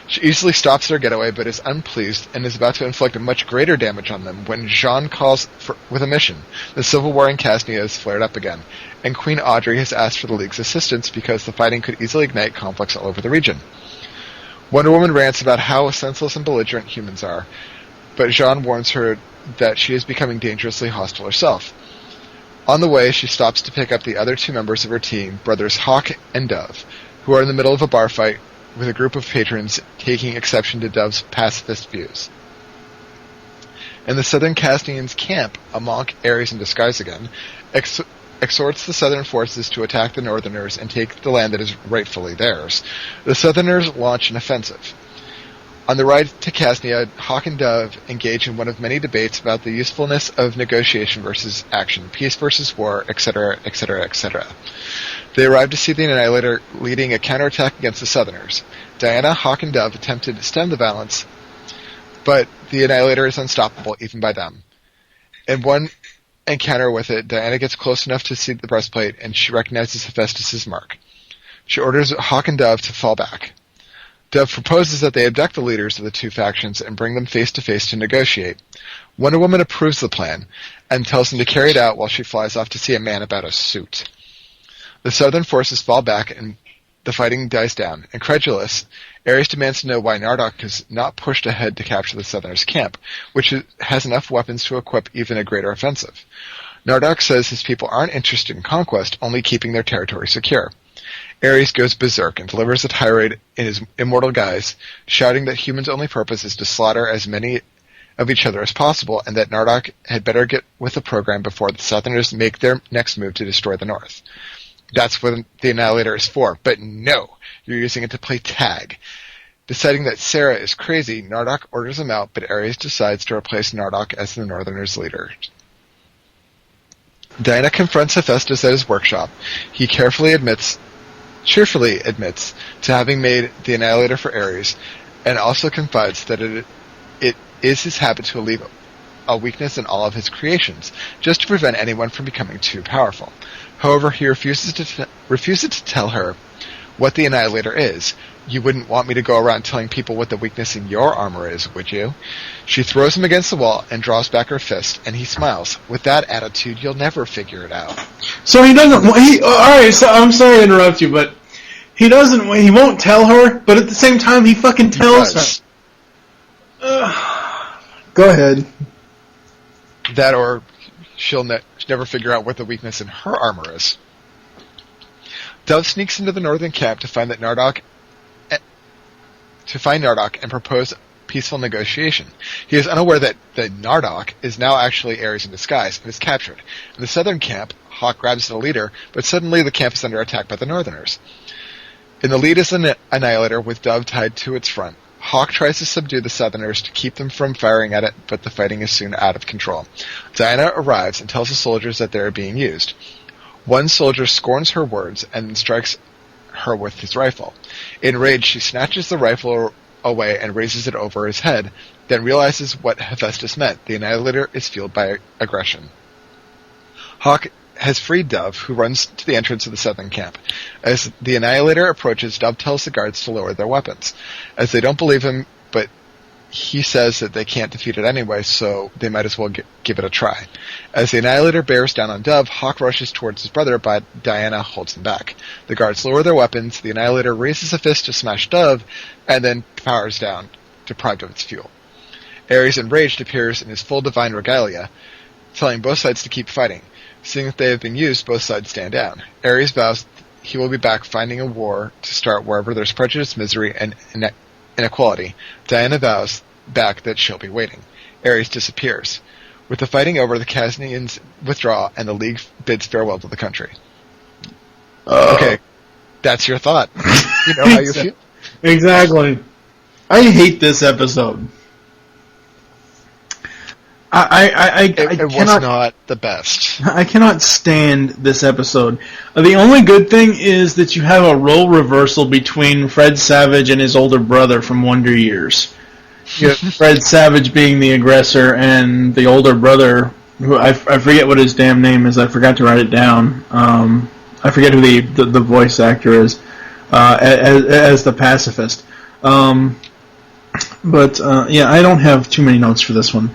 She easily stops their getaway, but is unpleased and is about to inflict much greater damage on them when Jean calls with a mission. The civil war in Casnia has flared up again, and Queen Audrey has asked for the League's assistance because the fighting could easily ignite conflicts all over the region. Wonder Woman rants about how senseless and belligerent humans are, but Jean warns her that she is becoming dangerously hostile herself. On the way, she stops to pick up the other 2 members of her team, brothers Hawk and Dove, who are in the middle of a bar fight with a group of patrons taking exception to Dove's pacifist views. In the southern Casnians' camp, a monk, Ares in disguise again, exhorts the southern forces to attack the northerners and take the land that is rightfully theirs. The southerners launch an offensive. On the ride to Casnia, Hawk and Dove engage in one of many debates about the usefulness of negotiation versus action, peace versus war, etc., etc., etc. They arrive to see the Annihilator leading a counterattack against the Southerners. Diana, Hawk, and Dove attempted to stem the violence, but the Annihilator is unstoppable even by them. In one encounter with it, Diana gets close enough to see the breastplate, and she recognizes Hephaestus' mark. She orders Hawk and Dove to fall back. Dove proposes that they abduct the leaders of the two factions and bring them face-to-face to negotiate. Wonder Woman approves the plan and tells them to carry it out while she flies off to see a man about a suit. The southern forces fall back and the fighting dies down. Incredulous, Ares demands to know why Nardoc has not pushed ahead to capture the Southerners' camp, which has enough weapons to equip even a greater offensive. Nardoc says his people aren't interested in conquest, only keeping their territory secure. Ares goes berserk and delivers a tirade in his immortal guise, shouting that humans' only purpose is to slaughter as many of each other as possible, and that Nardoc had better get with the program before the Southerners make their next move to destroy the North. That's what the Annihilator is for, but no, you're using it to play tag. Deciding that Sarah is crazy, Nardoc orders him out, but Ares decides to replace Nardoc as the Northerners' leader. Diana confronts Hephaestus at his workshop. He cheerfully admits to having made the Annihilator for Ares, and also confides that it is his habit to leave a weakness in all of his creations, just to prevent anyone from becoming too powerful. However, he refuses to tell her what the Annihilator is. You wouldn't want me to go around telling people what the weakness in your armor is, would you? She throws him against the wall and draws back her fist, and he smiles. With that attitude, you'll never figure it out. So he doesn't... Alright, so I'm sorry to interrupt you, but he won't tell her, but at the same time, he fucking tells her. Go ahead. That or she'll never figure out what the weakness in her armor is. Dove sneaks into the northern camp to find Nardoc and propose peaceful negotiation. He is unaware that Nardoc is now actually Ares in disguise and is captured. In the southern camp, Hawk grabs the leader, but suddenly the camp is under attack by the Northerners. In the lead is an Annihilator with Dove tied to its front. Hawk tries to subdue the Southerners to keep them from firing at it, but the fighting is soon out of control. Diana arrives and tells the soldiers that they are being used. One soldier scorns her words and then strikes her with his rifle. Enraged, she snatches the rifle away and raises it over his head, then realizes what Hephaestus meant. The Annihilator is fueled by aggression. Hawk has freed Dove, who runs to the entrance of the southern camp. As the Annihilator approaches, Dove tells the guards to lower their weapons, as they don't believe him, but he says that they can't defeat it anyway, so they might as well give it a try. As the Annihilator bears down on Dove, Hawk rushes towards his brother, but Diana holds him back. The guards lower their weapons, the Annihilator raises a fist to smash Dove, and then powers down, deprived of its fuel. Ares, enraged, appears in his full divine regalia, telling both sides to keep fighting. Seeing that they have been used, both sides stand down. Ares vows he will be back, finding a war to start wherever there's prejudice, misery, and inequality. Diana vows back that she'll be waiting. Ares disappears. With the fighting over, the Casnians withdraw, and the League bids farewell to the country. Okay, that's your thought. You know how you feel? Exactly. I hate this episode. It was not the best. I cannot stand this episode. The only good thing is that you have a role reversal between Fred Savage and his older brother from Wonder Years. You have Fred Savage being the aggressor and the older brother, who I forget what his damn name is. I forgot to write it down. I forget who the voice actor is as the pacifist. But I don't have too many notes for this one.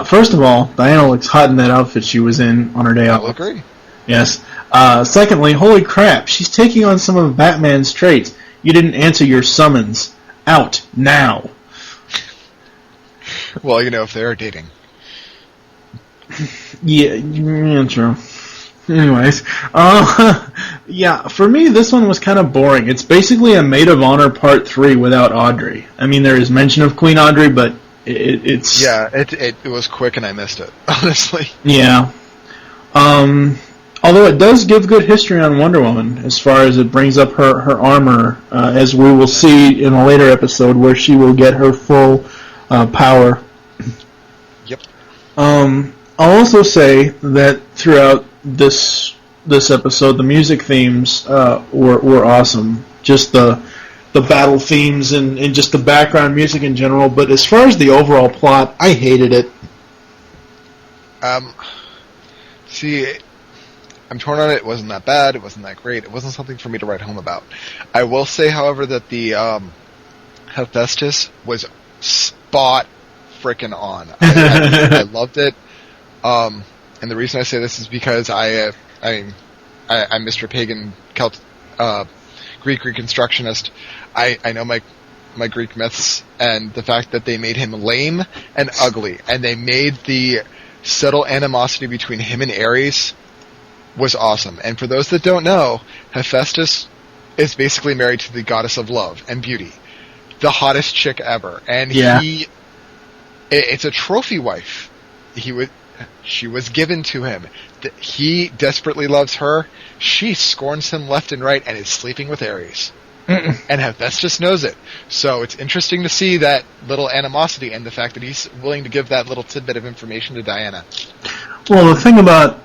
First of all, Diana looks hot in that outfit she was in on her day off. I agree. Yes. Secondly, holy crap, she's taking on some of Batman's traits. You didn't answer your summons. Out now. Well, if they are dating. Yeah, true. Anyways, for me, this one was kind of boring. It's basically a Maid of Honor Part 3 without Audrey. I mean, there is mention of Queen Audrey, but it's... Yeah, it was quick and I missed it, honestly. Yeah. Although it does give good history on Wonder Woman, as far as it brings up her armor, as we will see in a later episode where she will get her full power. Yep. I'll also say that throughout this episode, the music themes were awesome. Just the battle themes and just the background music in general. But as far as the overall plot, I hated it. See, I'm torn on it. It wasn't that bad. It wasn't that great. It wasn't something for me to write home about. I will say, however, that the Hephaestus was spot frickin' on. I loved it. And the reason I say this is because I'm Mr. Pagan Celt, Greek reconstructionist. I know my Greek myths, and the fact that they made him lame and ugly, and they made the subtle animosity between him and Ares was awesome. And for those that don't know, Hephaestus is basically married to the goddess of love and beauty, the hottest chick ever, and it's a trophy wife. She was given to him. He desperately loves her. She scorns him left and right and is sleeping with Ares. And Hephaestus knows it. So it's interesting to see that little animosity and the fact that he's willing to give that little tidbit of information to Diana. Well, the thing about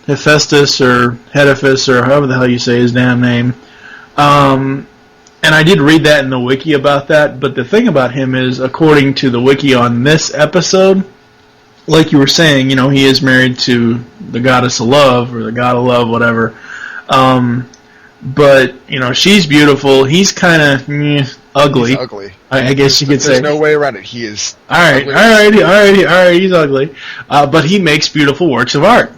Hephaestus or Hediphus or however the hell you say his damn name, and I did read that in the wiki about that, but the thing about him is, according to the wiki on this episode, like you were saying, he is married to the goddess of love, or the god of love, whatever. But, she's beautiful. He's kind of ugly. He's ugly. I guess you could say. There's no way around it. He is ugly. All right, he's ugly. But he makes beautiful works of art.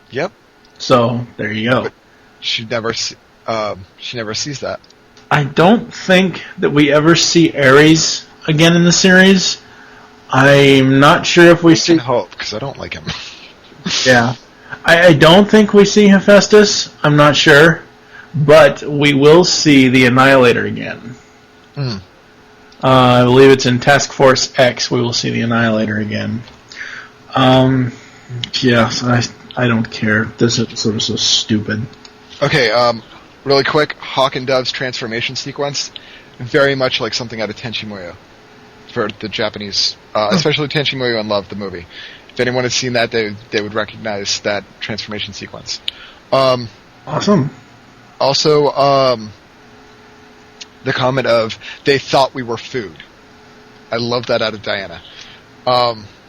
Yep. So, there you go. But she never sees that. I don't think that we ever see Ares again in the series. I'm not sure if we see... I can hope, because I don't like him. Yeah. I don't think we see Hephaestus. I'm not sure. But we will see the Annihilator again. I believe it's in Task Force X we will see the Annihilator again. Yes, I don't care. This episode is so stupid. Okay, really quick, Hawk and Dove's transformation sequence, very much like something out of Tenchi Muyo. For the Japanese, especially Tenchi Muyo and Love, the movie. If anyone has seen that, they would recognize that transformation sequence. Awesome. Also, the comment of, they thought we were food. I love that out of Diana.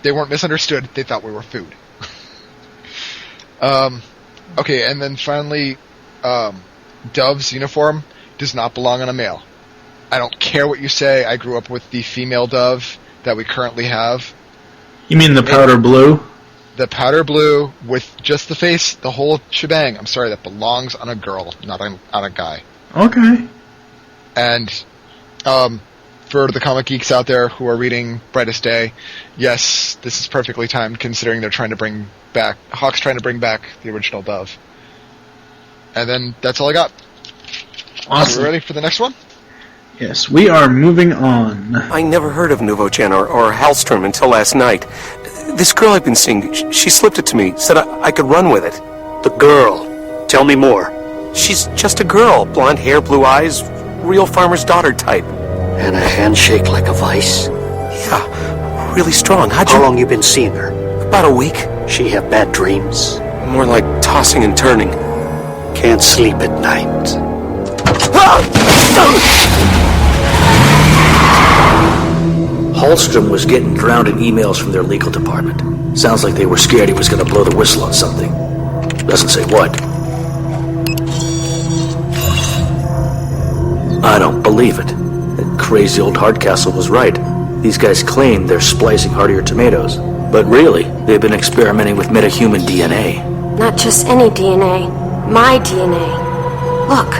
They weren't misunderstood, they thought we were food. Okay, and then finally, Dove's uniform does not belong on a male. I don't care what you say, I grew up with the female Dove that we currently have. You mean the powder blue? The powder blue with just the face, the whole shebang. I'm sorry, that belongs on a girl, not on a guy. Okay. And for the comic geeks out there who are reading Brightest Day, yes, this is perfectly timed considering Hawk's trying to bring back the original Dove. And then that's all I got. Awesome. Are we ready for the next one? Yes, we are moving on. I never heard of Nouveau-Gen or Hellstrom until last night. This girl I've been seeing, she slipped it to me, said I could run with it. The girl. Tell me more. She's just a girl, blonde hair, blue eyes, real farmer's daughter type. And a handshake like a vice? Yeah, really strong. How long you been seeing her? About a week. She have bad dreams? More like tossing and turning. Can't sleep at night. Hallstrom was getting drowned in emails from their legal department. Sounds like they were scared he was going to blow the whistle on something. Doesn't say what. I don't believe it. That crazy old Hardcastle was right. These guys claim they're splicing heartier tomatoes. But really, they've been experimenting with metahuman DNA. Not just any DNA. My DNA. Look.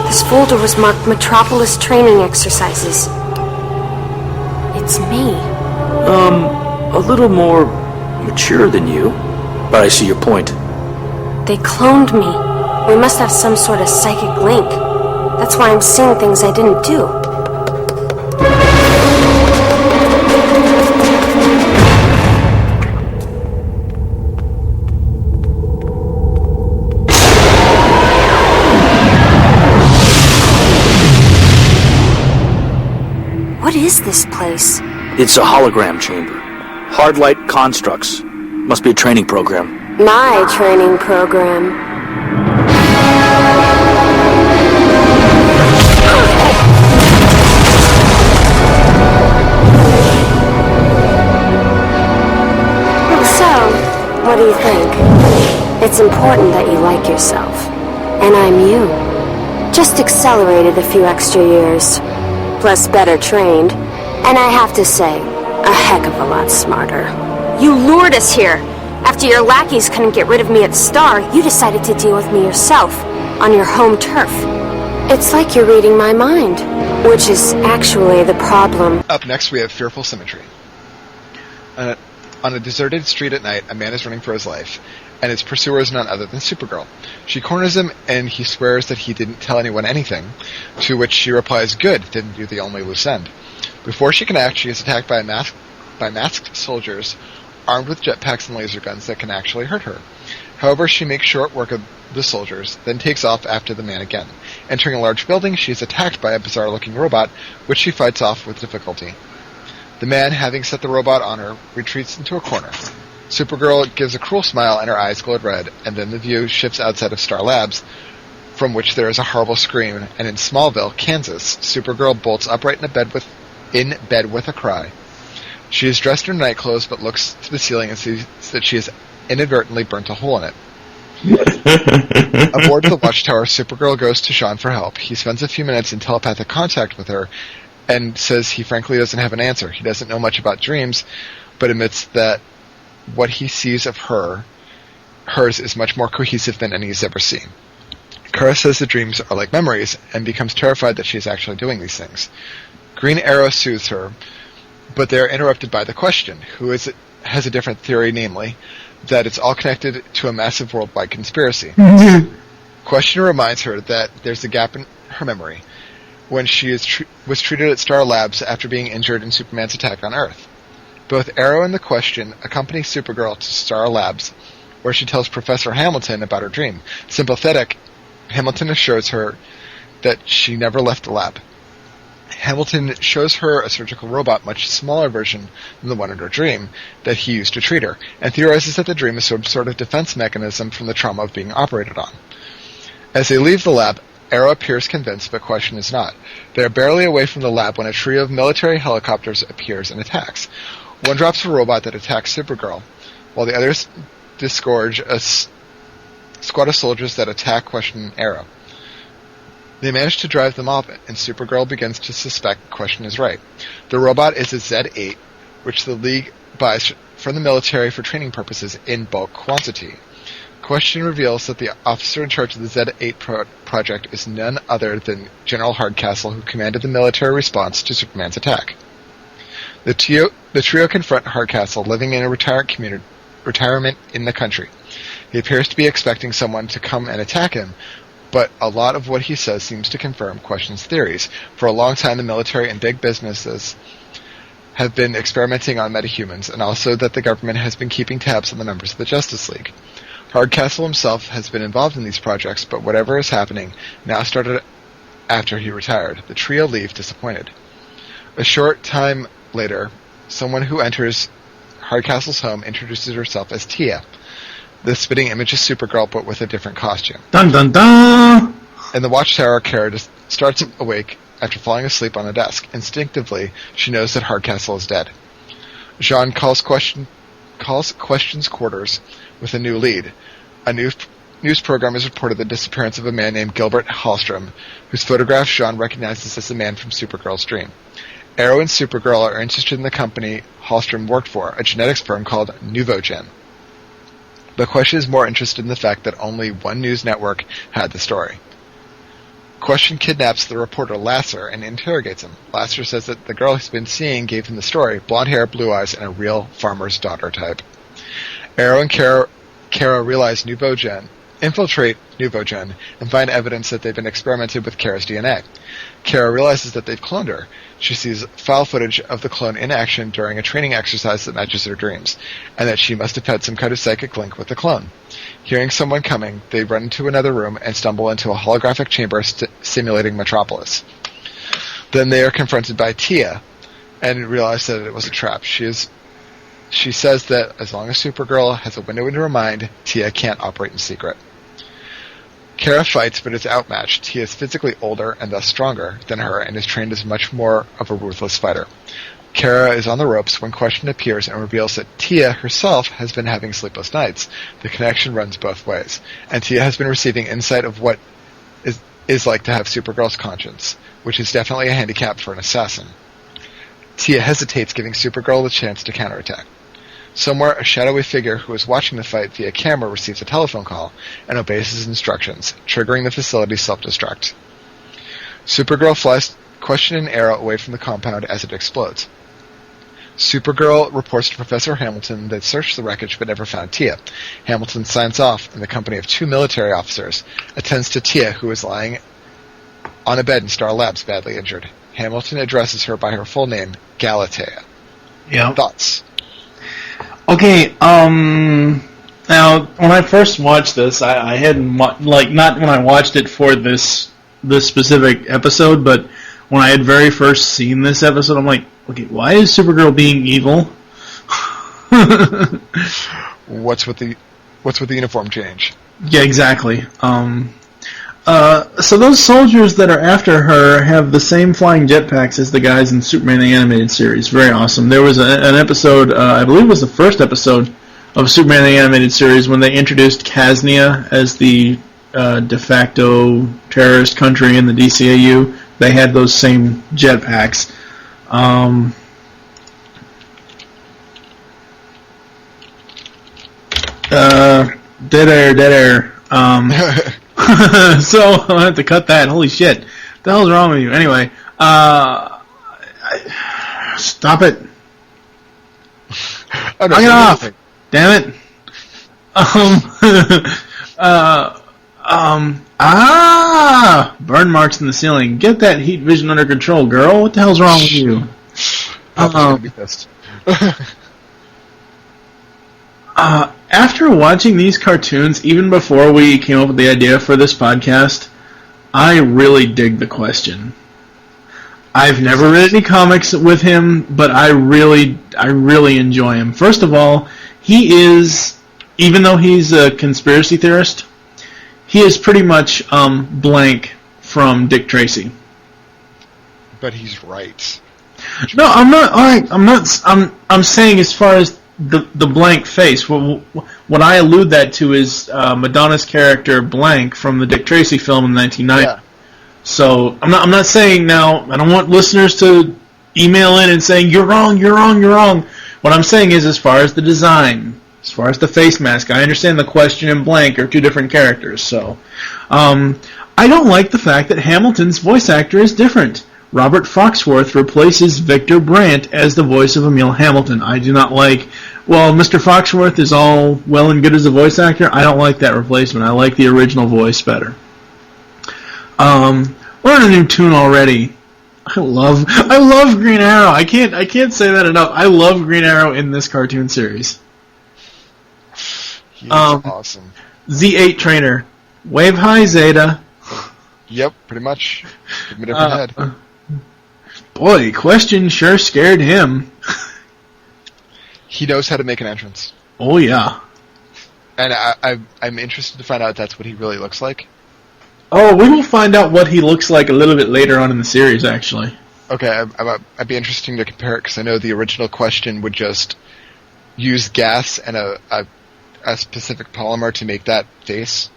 This folder was marked Metropolis Training Exercises. It's me. A little more mature than you. But I see your point. They cloned me. We must have some sort of psychic link. That's why I'm seeing things I didn't do. this place? It's a hologram chamber. Hard light constructs. Must be a training program. My training program. So, what do you think? It's important that you like yourself. And I'm you. Just accelerated a few extra years. Plus better trained. And I have to say, a heck of a lot smarter. You lured us here. After your lackeys couldn't get rid of me at Star, you decided to deal with me yourself, on your home turf. It's like you're reading my mind, which is actually the problem. Up next, we have Fearful Symmetry. On a deserted street at night, a man is running for his life, and his pursuer is none other than Supergirl. She corners him, and he swears that he didn't tell anyone anything, to which she replies, "Good, didn't do the only loose end." Before she can act, she is attacked by masked soldiers, armed with jetpacks and laser guns that can actually hurt her. However, she makes short work of the soldiers, then takes off after the man again. Entering a large building, she is attacked by a bizarre-looking robot, which she fights off with difficulty. The man, having set the robot on her, retreats into a corner. Supergirl gives a cruel smile and her eyes glowed red, and then the view shifts outside of Star Labs, from which there is a horrible scream, and in Smallville, Kansas, Supergirl bolts upright in bed with a cry. She is dressed in her nightclothes, but looks to the ceiling and sees that she has inadvertently burnt a hole in it. Aboard the watchtower, Supergirl goes to Sean for help. He spends a few minutes in telepathic contact with her and says he frankly doesn't have an answer. He doesn't know much about dreams, but admits that what he sees of hers is much more cohesive than any he's ever seen. Kara says the dreams are like memories and becomes terrified that she is actually doing these things. Green Arrow soothes her, but they are interrupted by the Question, who has a different theory, namely, that it's all connected to a massive worldwide conspiracy. Question reminds her that there's a gap in her memory when she was treated at Star Labs after being injured in Superman's attack on Earth. Both Arrow and the Question accompany Supergirl to Star Labs, where she tells Professor Hamilton about her dream. Sympathetic, Hamilton assures her that she never left the lab. Hamilton shows her a surgical robot, much smaller version than the one in her dream, that he used to treat her, and theorizes that the dream is some sort of defense mechanism from the trauma of being operated on. As they leave the lab, Arrow appears convinced, but Question is not. They are barely away from the lab when a trio of military helicopters appears and attacks. One drops a robot that attacks Supergirl, while the others disgorge a squad of soldiers that attack Question and Arrow. They manage to drive them off, and Supergirl begins to suspect Question is right. The robot is a Z-8, which the League buys from the military for training purposes in bulk quantity. Question reveals that the officer in charge of the Z-8 project is none other than General Hardcastle, who commanded the military response to Superman's attack. The trio confront Hardcastle, living in a retirement in the country. He appears to be expecting someone to come and attack him, but a lot of what he says seems to confirm Question's theories. For a long time, the military and big businesses have been experimenting on metahumans, and also that the government has been keeping tabs on the members of the Justice League. Hardcastle himself has been involved in these projects, but whatever is happening now started after he retired. The trio leave disappointed. A short time later, someone who enters Hardcastle's home introduces herself as Tia. The spitting image is Supergirl, but with a different costume. Dun dun dun! In the watchtower, Kara starts awake after falling asleep on a desk. Instinctively, she knows that Hardcastle is dead. Jean calls Question's quarters with a new lead. A news program has reported the disappearance of a man named Gilbert Hallstrom, whose photograph Jean recognizes as the man from Supergirl's dream. Arrow and Supergirl are interested in the company Hallstrom worked for, a genetics firm called Nuvogen. But Question is more interested in the fact that only one news network had the story. Question kidnaps the reporter Lasser and interrogates him. Lasser says that the girl he's been seeing gave him the story, blonde hair, blue eyes, and a real farmer's daughter type. Arrow and Kara realize infiltrate Nuvogen and find evidence that they've been experimented with Kara's DNA. Kara realizes that they've cloned her. She sees file footage of the clone in action during a training exercise that matches her dreams, and that she must have had some kind of psychic link with the clone. Hearing someone coming, they run into another room and stumble into a holographic chamber simulating Metropolis. Then they are confronted by Tia, and realized that it was a trap. She says that as long as Supergirl has a window into her mind, Tia can't operate in secret. Kara fights, but is outmatched. Tia is physically older and thus stronger than her and is trained as much more of a ruthless fighter. Kara is on the ropes when Question appears and reveals that Tia herself has been having sleepless nights. The connection runs both ways, and Tia has been receiving insight of what is like to have Supergirl's conscience, which is definitely a handicap for an assassin. Tia hesitates, giving Supergirl the chance to counterattack. Somewhere, a shadowy figure who is watching the fight via camera receives a telephone call and obeys his instructions, triggering the facility's self-destruct. Supergirl flies Question and Arrow away from the compound as it explodes. Supergirl reports to Professor Hamilton that searched the wreckage but never found Tia. Hamilton signs off in the company of 2 military officers, attends to Tia, who is lying on a bed in Star Labs, badly injured. Hamilton addresses her by her full name, Galatea. Yeah. Thoughts? Okay, now, when I first watched this, I hadn't, not when I watched it for this specific episode, but when I had very first seen this episode, I'm like, okay, why is Supergirl being evil? What's with the uniform change? Yeah, exactly. So those soldiers that are after her have the same flying jetpacks as the guys in Superman the Animated Series. Very awesome. There was an episode, I believe it was the first episode of Superman the Animated Series, when they introduced Kasnia as the de facto terrorist country in the DCAU. They had those same jetpacks. Dead air. So I'll have to cut that. Holy shit. What the hell's wrong with you? Anyway, stop it. Oh, no, Knock it off. Damn it. Burn marks in the ceiling. Get that heat vision under control, girl. What the hell's wrong with you? Papa's gonna be pissed. After watching these cartoons, even before we came up with the idea for this podcast, I really dig the Question. I've never read any comics with him, but I really enjoy him. First of all, he is, even though he's a conspiracy theorist, he is pretty much blank from Dick Tracy. But he's right. No, I'm not. All right, I'm saying as far as the blank face. What I allude that to is Madonna's character Blank from the Dick Tracy film in the 1990s. Yeah. So I'm not saying now. I don't want listeners to email in and saying you're wrong. What I'm saying is, as far as the design, as far as the face mask, I understand the Question and Blank are two different characters. So I don't like the fact that Hamilton's voice actor is different. Robert Foxworth replaces Victor Brandt as the voice of Emil Hamilton. I do not like... Well, Mr. Foxworth is all well and good as a voice actor. I don't like that replacement. I like the original voice better. We're on a new tune already. I love Green Arrow. I can't say that enough. I love Green Arrow in this cartoon series. He's awesome. Z8 Trainer. Wave high, Zeta. Yep, pretty much. Give him a different head. Boy, Question sure scared him. He knows how to make an entrance. Oh, yeah. And I'm interested to find out if that's what he really looks like. Oh, we will find out what he looks like a little bit later on in the series, actually. Okay, I'd be interesting to compare it, because I know the original Question would just use gas and a specific polymer to make that face.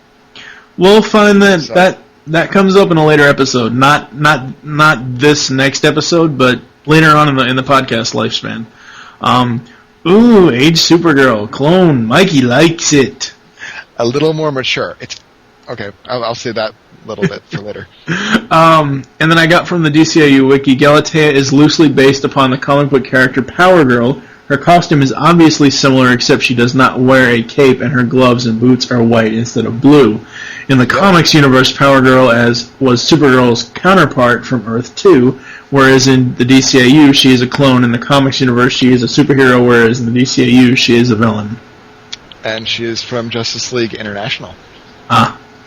We'll find that comes up in a later episode. Not this next episode, but later on in the podcast lifespan. Age Supergirl clone. Mikey likes it. A little more mature. It's okay. I'll say that a little bit for later. And then I got from the DCAU wiki, Galatea is loosely based upon the comic book character Power Girl. Her costume is obviously similar, except she does not wear a cape, and her gloves and boots are white instead of blue. In the comics universe, Power Girl was Supergirl's counterpart from Earth 2, whereas in the DCAU, she is a clone. In the comics universe, she is a superhero, whereas in the DCAU, she is a villain. And she is from Justice League International.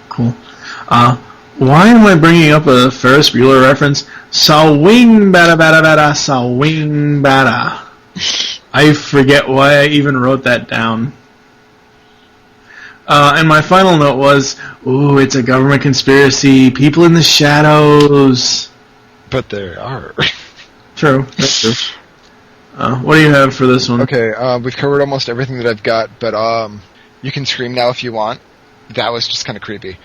Cool. Why am I bringing up a Ferris Bueller reference? Sawing bada bada bada, sawing bada. I forget why I even wrote that down. And my final note was, ooh, it's a government conspiracy. People in the shadows. But there are. True. That's true. What do you have for this one? Okay, we've covered almost everything that I've got, but you can scream now if you want. That was just kind of creepy.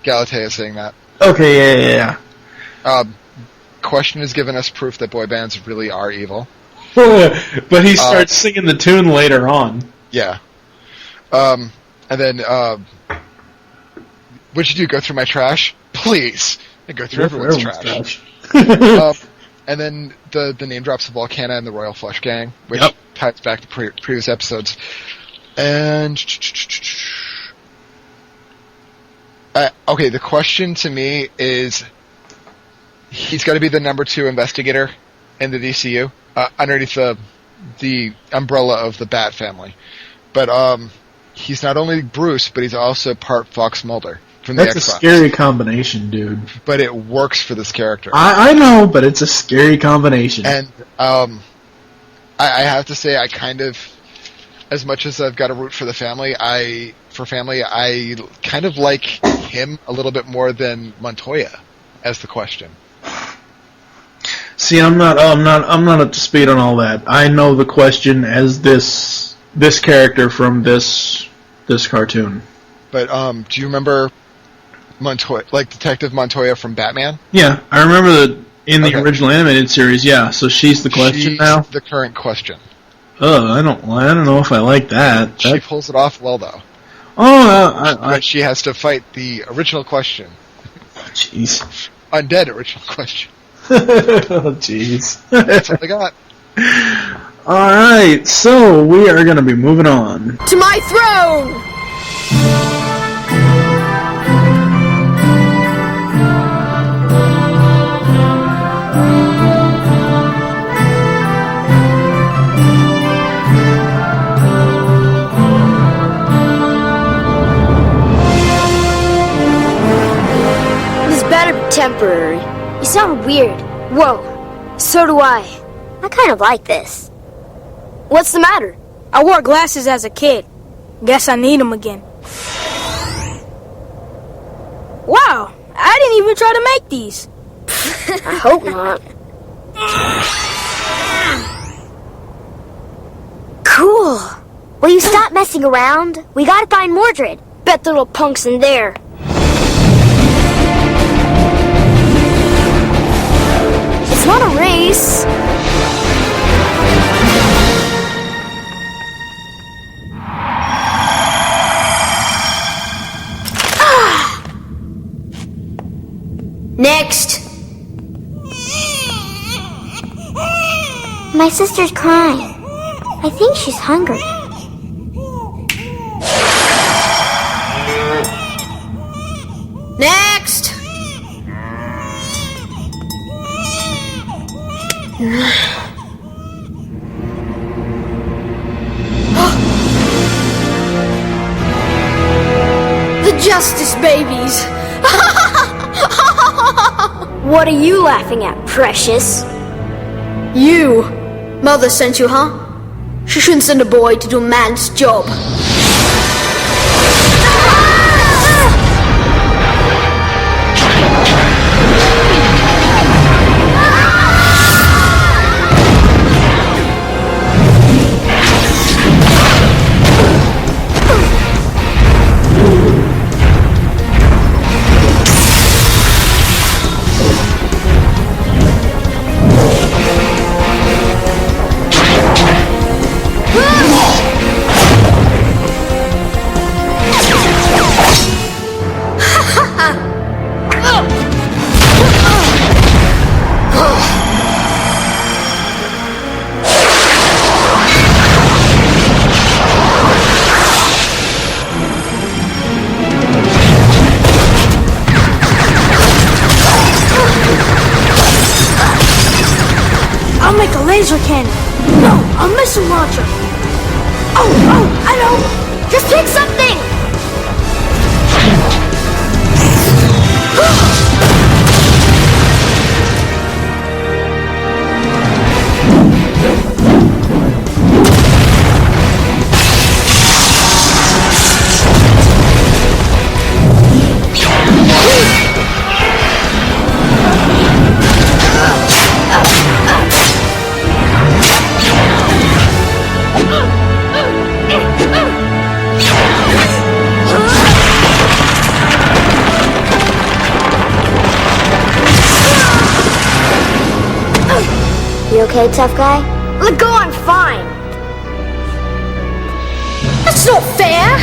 Galatea saying that. Okay, yeah. Question has given us proof that boy bands really are evil. But he starts singing the tune later on. Yeah. And then, what'd you do, go through my trash? Please! And go through everyone's trash. And then the name drops of Volcana and the Royal Flush Gang, which ties back to previous episodes. And... okay, the question to me is... He's got to be the number 2 investigator in the DCU, underneath the umbrella of the Bat family. But he's not only Bruce, but he's also part Fox Mulder from the X-Files. That's a scary combination, dude. But it works for this character. I know, but it's a scary combination. And I have to say, I kind of, as much as I've got to root for the family, I kind of like him a little bit more than Montoya as the question. See, I'm not up to speed on all that. I know the question as this character from this cartoon. But do you remember Montoya, like Detective Montoya from Batman? Yeah, I remember that in the original animated series. Yeah, so she's the question now. The current question. I don't know if I like that. She pulls it off well, though. But she has to fight the original question. Jeez. Undead original question. Oh, jeez. That's all I got. Alright, so we are going to be moving on. To my throne! This better be temporary. You sound weird. Whoa, so do I. I kind of like this. What's the matter? I wore glasses as a kid. Guess I need them again. Wow, I didn't even try to make these. I hope not. Cool. Will you stop messing around? We gotta find Mordred. Bet the little punk's in there. It's not a race. Next. My sister's crying. I think she's hungry. Next. The Justice Babies. What are you laughing at, precious? You. Mother sent you, huh? She shouldn't send a boy to do a man's job. I'll make a laser cannon. No, a missile launcher. Oh, I know. Just pick something! You okay, tough guy? Let go, I'm fine. That's not fair.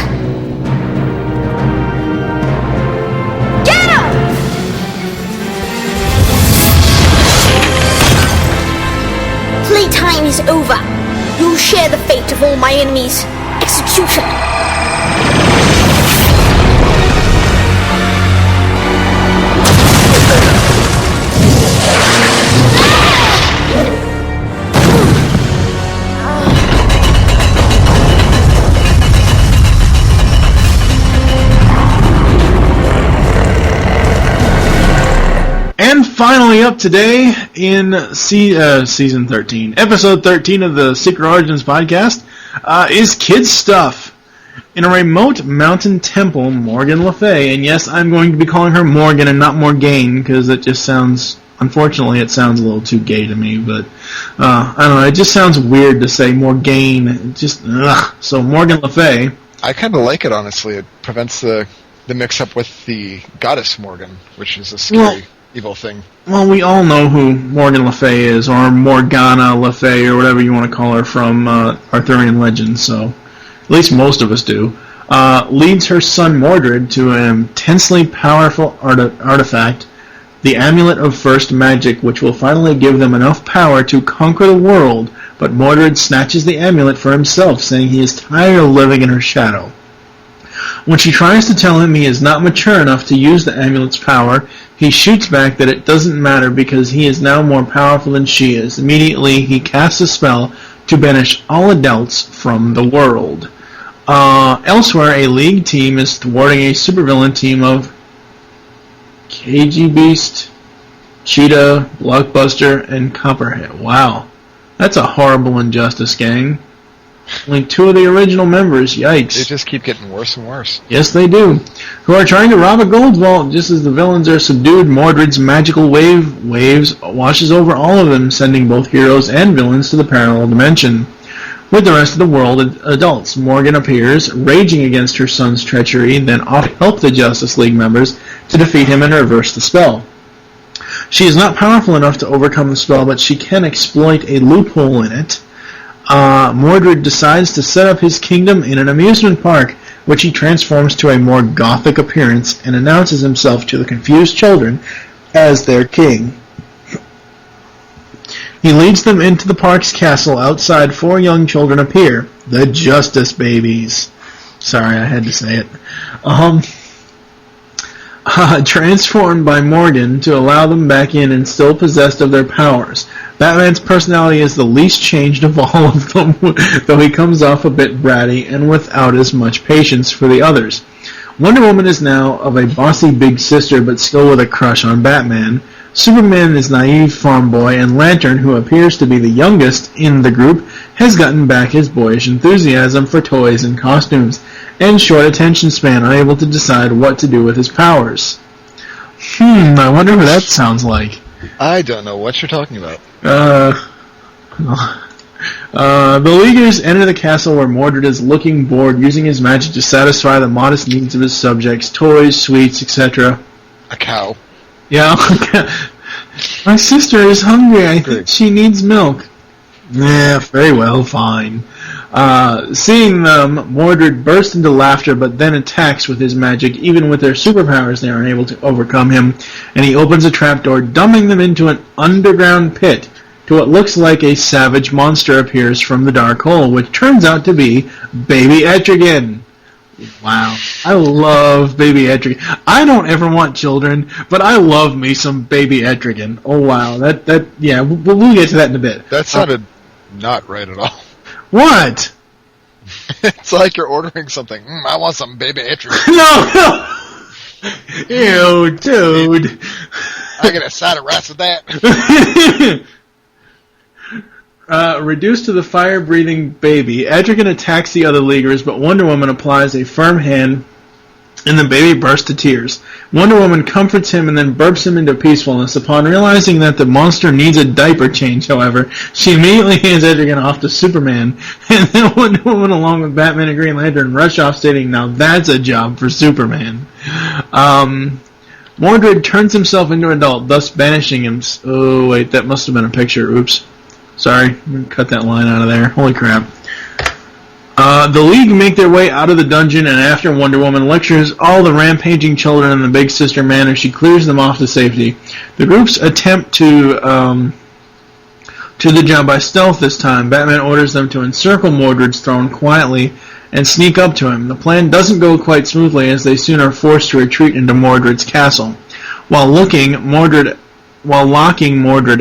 Get him! Playtime is over. You'll share the fate of all my enemies. Execution. And finally up today in Season 13, Episode 13 of the Secret Origins podcast, is Kids Stuff. In a remote mountain temple, Morgan Le Fay, and yes, I'm going to be calling her Morgan and not Morgaine, because it just sounds, unfortunately, it sounds a little too gay to me, but, I don't know, it just sounds weird to say Morgaine, just, ugh. So Morgan Le Fay. I kind of like it, honestly. It prevents the mix-up with the goddess Morgan, which is a scary, evil thing. Well, we all know who Morgan Le Fay is, or Morgana Le Fay, or whatever you want to call her from Arthurian legends, so at least most of us do. Leads her son Mordred to an intensely powerful artifact, the Amulet of First Magic, which will finally give them enough power to conquer the world, but Mordred snatches the amulet for himself, saying he is tired of living in her shadow. When she tries to tell him he is not mature enough to use the amulet's power, he shoots back that it doesn't matter because he is now more powerful than she is. Immediately, he casts a spell to banish all adults from the world. Elsewhere, a League team is thwarting a supervillain team of KG Beast, Cheetah, Blockbuster, and Copperhead. Wow. That's a horrible injustice, gang. Only two of the original members, yikes. They just keep getting worse and worse. Yes, they do. Who are trying to rob a gold vault. Just as the villains are subdued, Mordred's magical waves washes over all of them, sending both heroes and villains to the parallel dimension. With the rest of the world adults, Morgan appears, raging against her son's treachery, then off to help the Justice League members to defeat him and reverse the spell. She is not powerful enough to overcome the spell, but she can exploit a loophole in it. Mordred decides to set up his kingdom in an amusement park, which he transforms to a more gothic appearance and announces himself to the confused children as their king. He leads them into the park's castle. Outside, 4 young children appear, the Justice Babies. Sorry, I had to say it. Transformed by Morgan to allow them back in and still possessed of their powers. Batman's personality is the least changed of all of them, though he comes off a bit bratty and without as much patience for the others. Wonder Woman is now of a bossy big sister, but still with a crush on Batman. Superman is naive farm boy, and Lantern, who appears to be the youngest in the group, has gotten back his boyish enthusiasm for toys and costumes, and short attention span, unable to decide what to do with his powers. I wonder what that sounds like. I don't know what you're talking about. The Leaguers enter the castle where Mordred is looking bored, using his magic to satisfy the modest needs of his subjects, toys, sweets, etc. A cow. Yeah. My sister is hungry. I think she needs milk. Yeah, very well, fine. Seeing them, Mordred bursts into laughter, but then attacks with his magic. Even with their superpowers, they are unable to overcome him, and he opens a trapdoor, dumbing them into an underground pit. To what looks like a savage monster appears from the dark hole, which turns out to be Baby Etrigan. Wow. I love Baby Etrigan. I don't ever want children, but I love me some Baby Etrigan. Oh, wow. Yeah, we'll get to that in a bit. That sounded not right at all. What? It's like you're ordering something. I want some Baby Etrigan. No! Ew, dude. I get a side of rice with that. Reduced to the fire-breathing baby, Etrigan attacks the other Leaguers, but Wonder Woman applies a firm hand, and the baby bursts to tears. Wonder Woman comforts him and then burps him into peacefulness. Upon realizing that the monster needs a diaper change, however, she immediately hands Etrigan off to Superman, and then Wonder Woman, along with Batman and Green Lantern, rush off, stating, "Now that's a job for Superman." Mordred turns himself into an adult, thus banishing him. Oh, wait, that must have been a picture. Oops. Sorry, I'm going to cut that line out of there. Holy crap. The League make their way out of the dungeon, and after Wonder Woman lectures all the rampaging children in the Big Sister manor, she clears them off to safety. The group's attempt to the job by stealth this time. Batman orders them to encircle Mordred's throne quietly and sneak up to him. The plan doesn't go quite smoothly, as they soon are forced to retreat into Mordred's castle. While locking Mordred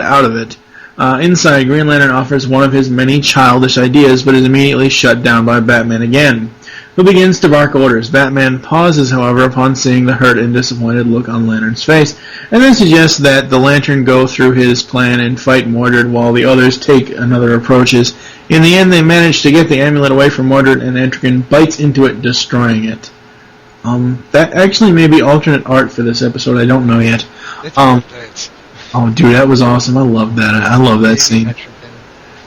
out of it, inside, Green Lantern offers one of his many childish ideas, but is immediately shut down by Batman again, who begins to bark orders. Batman pauses, however, upon seeing the hurt and disappointed look on Lantern's face, and then suggests that the Lantern go through his plan and fight Mordred while the others take another approaches. In the end, they manage to get the amulet away from Mordred, and Etrigan bites into it, destroying it. That actually may be alternate art for this episode, I don't know yet. Oh, dude, that was awesome. I love that. I love that scene.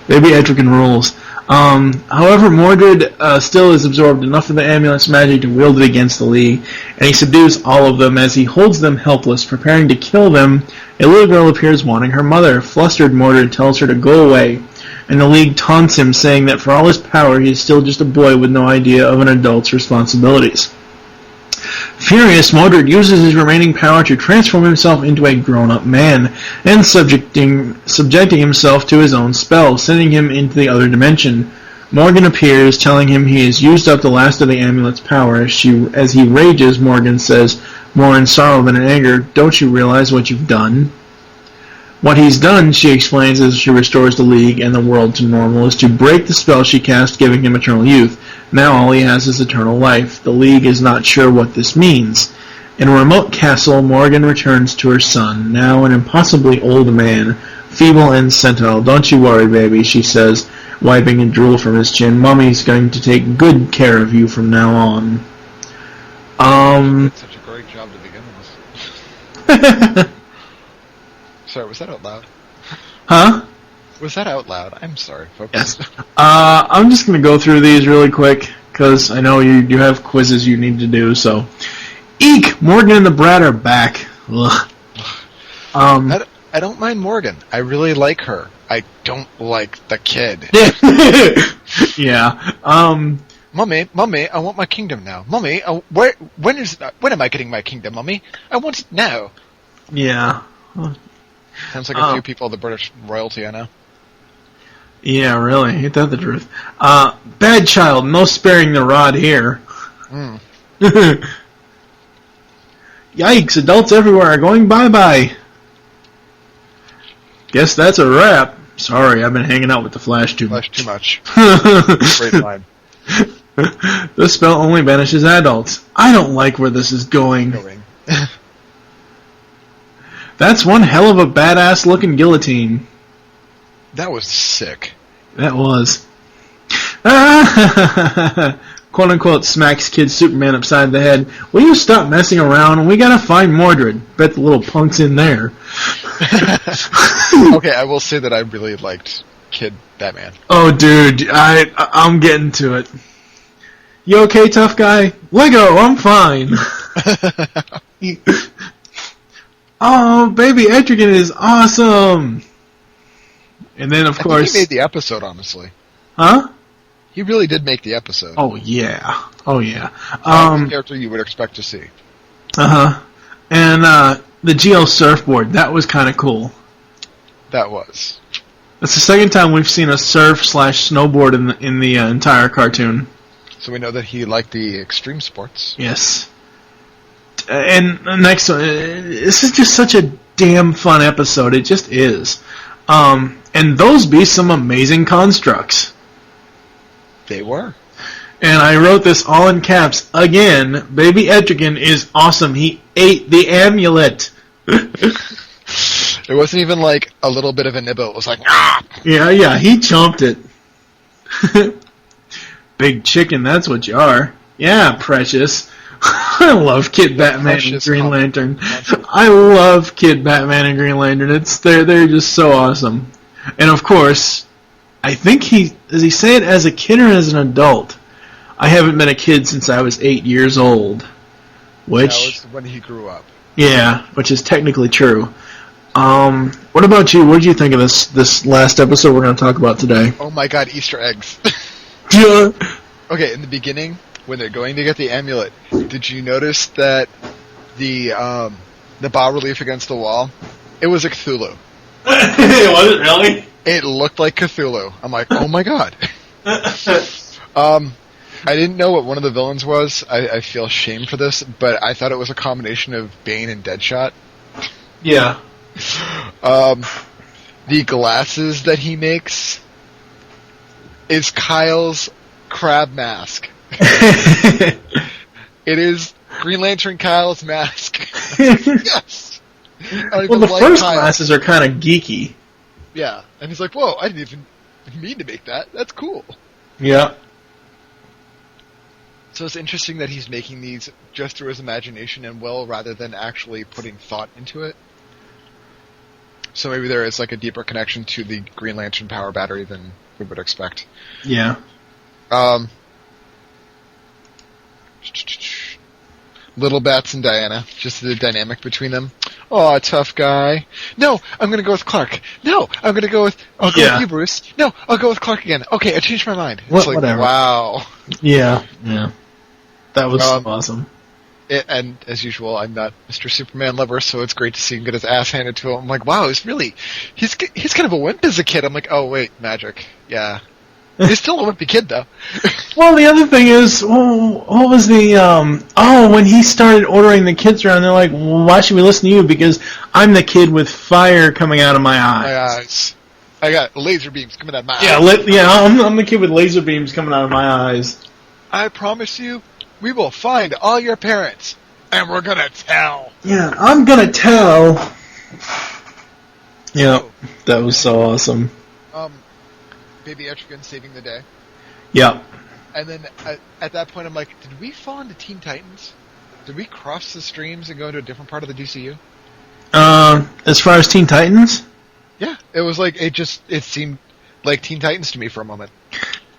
Baby Etrigan rules. However, Mordred still has absorbed enough of the amulet's magic to wield it against the League, and he subdues all of them as he holds them helpless. Preparing to kill them, a little girl appears wanting her mother. Flustered, Mordred tells her to go away, and the League taunts him, saying that for all his power, he is still just a boy with no idea of an adult's responsibilities. Furious, Mordred uses his remaining power to transform himself into a grown-up man, and subjecting himself to his own spell, sending him into the other dimension. Morgan appears, telling him he has used up the last of the amulet's power. As he rages, Morgan says, more in sorrow than in anger, "Don't you realize what you've done?" What he's done, she explains as she restores the League and the world to normal, is to break the spell she cast, giving him eternal youth. Now all he has is eternal life. The League is not sure what this means. In a remote castle, Morgan returns to her son, now an impossibly old man, feeble and senile. "Don't you worry, baby," she says, wiping a drool from his chin. "Mummy's going to take good care of you from now on." Such a great job to begin with. Sorry, was that out loud? Huh? Was that out loud? I'm sorry, folks. Yes. I'm just going to go through these really quick, because I know you have quizzes you need to do, so. Eek! Morgan and the Brat are back. Ugh. I don't mind Morgan. I really like her. I don't like the kid. Yeah. Mummy, I want my kingdom now. Mummy, when am I getting my kingdom, Mummy? I want it now. Yeah. Sounds like a few people of the British royalty I know. Yeah, really. Ain't that the truth? Bad child, no sparing the rod here. Yikes, adults everywhere are going bye-bye. Guess that's a wrap. Sorry, I've been hanging out with the Flash too much. Great line. This spell only banishes adults. I don't like where this is going. That's one hell of a badass looking guillotine. That was sick. That was. Quote unquote smacks Kid Superman upside the head. Will you stop messing around? We gotta find Mordred. Bet the little punk's in there. Okay, I will say that I really liked Kid Batman. Oh, dude, I'm getting to it. You okay, tough guy? Lego, I'm fine. Oh, baby Etrigan is awesome. And then, of course, he made the episode, honestly. Huh? He really did make the episode. Oh yeah. The character you would expect to see. And the GL surfboard, that was kind of cool. That was. That's the second time we've seen a surf/snowboard in the entire cartoon. So we know that he liked the extreme sports. Yes. And the next one, this is just such a damn fun episode. It just is. And those be some amazing constructs. They were. And I wrote this all in caps. Again, Baby Etrigan is awesome. He ate the amulet. It wasn't even like a little bit of a nibble. It was like, ah! Yeah, he chomped it. Big chicken, that's what you are. Yeah, Precious. I love Kid Batman and Green Lantern. I love Kid Batman and Green Lantern. They're just so awesome. And of course, I think does he say it as a kid or as an adult? I haven't been a kid since I was 8 years old. Which that was when he grew up. Yeah, which is technically true. What about you? What did you think of this last episode we're going to talk about today? Oh my god, Easter eggs. Yeah. Okay, in the beginning, when they're going to get the amulet, did you notice that the bas relief against the wall, it was a Cthulhu. It wasn't really? It looked like Cthulhu. I'm like, oh my god. I didn't know what one of the villains was. I feel shame for this, but I thought it was a combination of Bane and Deadshot. Yeah. The glasses that he makes is Kyle's crab mask. It is Green Lantern Kyle's mask. Yes. Well, the first glasses are kind of geeky. Yeah, and he's like, whoa, I didn't even mean to make that. That's cool. Yeah. So it's interesting that he's making these just through his imagination and will, rather than actually putting thought into it. So maybe there is like a deeper connection to the Green Lantern power battery than we would expect. Yeah. Little Bats and Diana, just the dynamic between them. Oh, tough guy. No, I'm gonna go with Clark. No, I'll go with you, Bruce. No, I'll go with Clark again. Okay, I changed my mind. It's like, whatever. Wow. Yeah. That was awesome. And as usual, I'm not Mr. Superman lover, so it's great to see him get his ass handed to him. I'm like, wow, he's kind of a wimp as a kid. I'm like, oh wait, magic. Yeah. He's still a wimpy kid though. Well, the other thing is, what was when he started ordering the kids around, they're like, well, why should we listen to you? Because I'm the kid with fire coming out of my eyes. My eyes. I got laser beams coming out of my eyes. I'm the kid with laser beams coming out of my eyes. I promise you, we will find all your parents, and we're gonna tell. Yeah, I'm gonna tell. Yeah, that was so awesome. Baby Etrigan saving the day. Yep. And then at that point, I'm like, did we fall into Teen Titans? Did we cross the streams and go into a different part of the DCU? As far as Teen Titans? Yeah, it was like, it seemed like Teen Titans to me for a moment.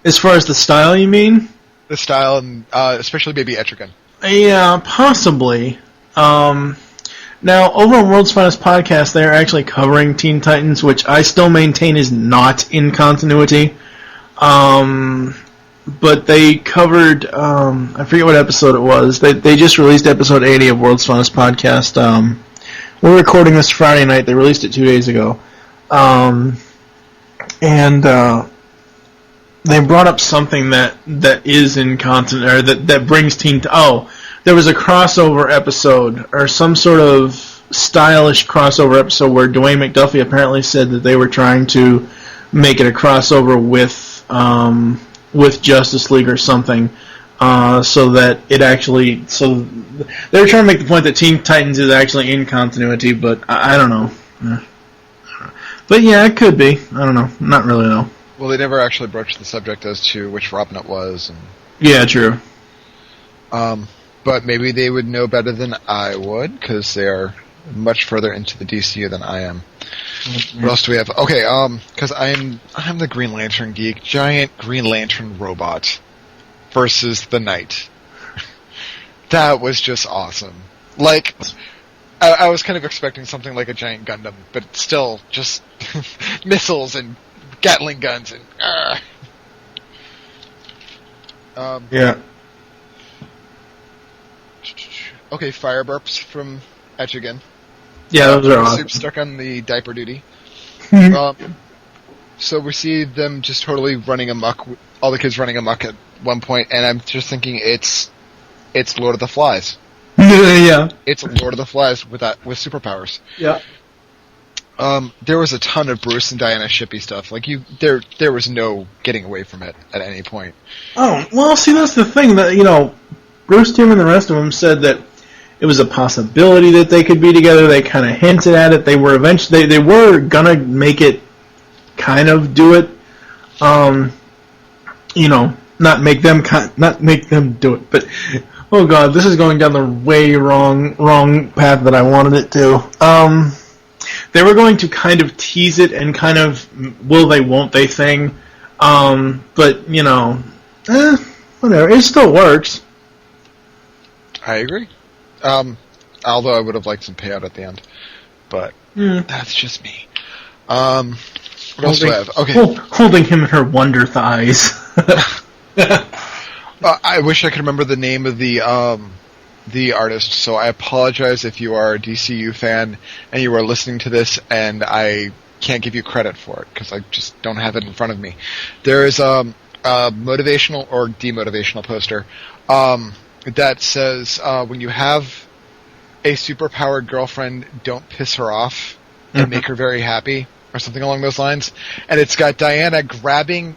As far as the style, you mean? The style, and especially Baby Etrigan. Yeah, possibly. Now, over on World's Finest Podcast, they're actually covering Teen Titans, which I still maintain is not in continuity. But they covered, I forget what episode it was. They just released episode 80 of World's Finest Podcast. We're recording this Friday night. They released it 2 days ago. They brought up something that is in continuity, or that brings there was a crossover episode, or some sort of stylish crossover episode where Dwayne McDuffie apparently said that they were trying to make it a crossover with Justice League or something, so that it actually... So they were trying to make the point that Teen Titans is actually in continuity, but I don't know. But yeah, it could be. I don't know. Not really, though. Well, they never actually broached the subject as to which Robin it was. And... Yeah, true. But maybe they would know better than I would, because they are much further into the DCU than I am. Mm-hmm. What else do we have? Okay, because I'm the Green Lantern geek. Giant Green Lantern robot versus the Knight. That was just awesome. Like, I was kind of expecting something like a giant Gundam, but still just missiles and Gatling guns and... Yeah. Okay, fire burps from Etrigan. Yeah, those are awesome. Soup stuck on the diaper duty. So we see them just totally running amok, all the kids running amok at one point, and I'm just thinking it's Lord of the Flies. Yeah. It's Lord of the Flies with superpowers. Yeah. There was a ton of Bruce and Diana shippy stuff. Like there was no getting away from it at any point. Oh, well, see, that's the thing that, Bruce, Tim, and the rest of them said that it was a possibility that they could be together. They kind of hinted at it. They were eventually, they were gonna make it, kind of do it. Not make them do it, but oh god, this is going down the way wrong path that I wanted it to. They were going to kind of tease it and kind of will they, won't they thing, but whatever. It still works. I agree. Although I would have liked some payout at the end, but that's just me. What else do I have? Okay, holding him in her wonder thighs. I wish I could remember the name of the artist, so I apologize if you are a DCU fan and you are listening to this and I can't give you credit for it because I just don't have it in front of me. There is a motivational or demotivational poster that says when you have a superpowered girlfriend, don't piss her off and make her very happy, or something along those lines. And it's got Diana grabbing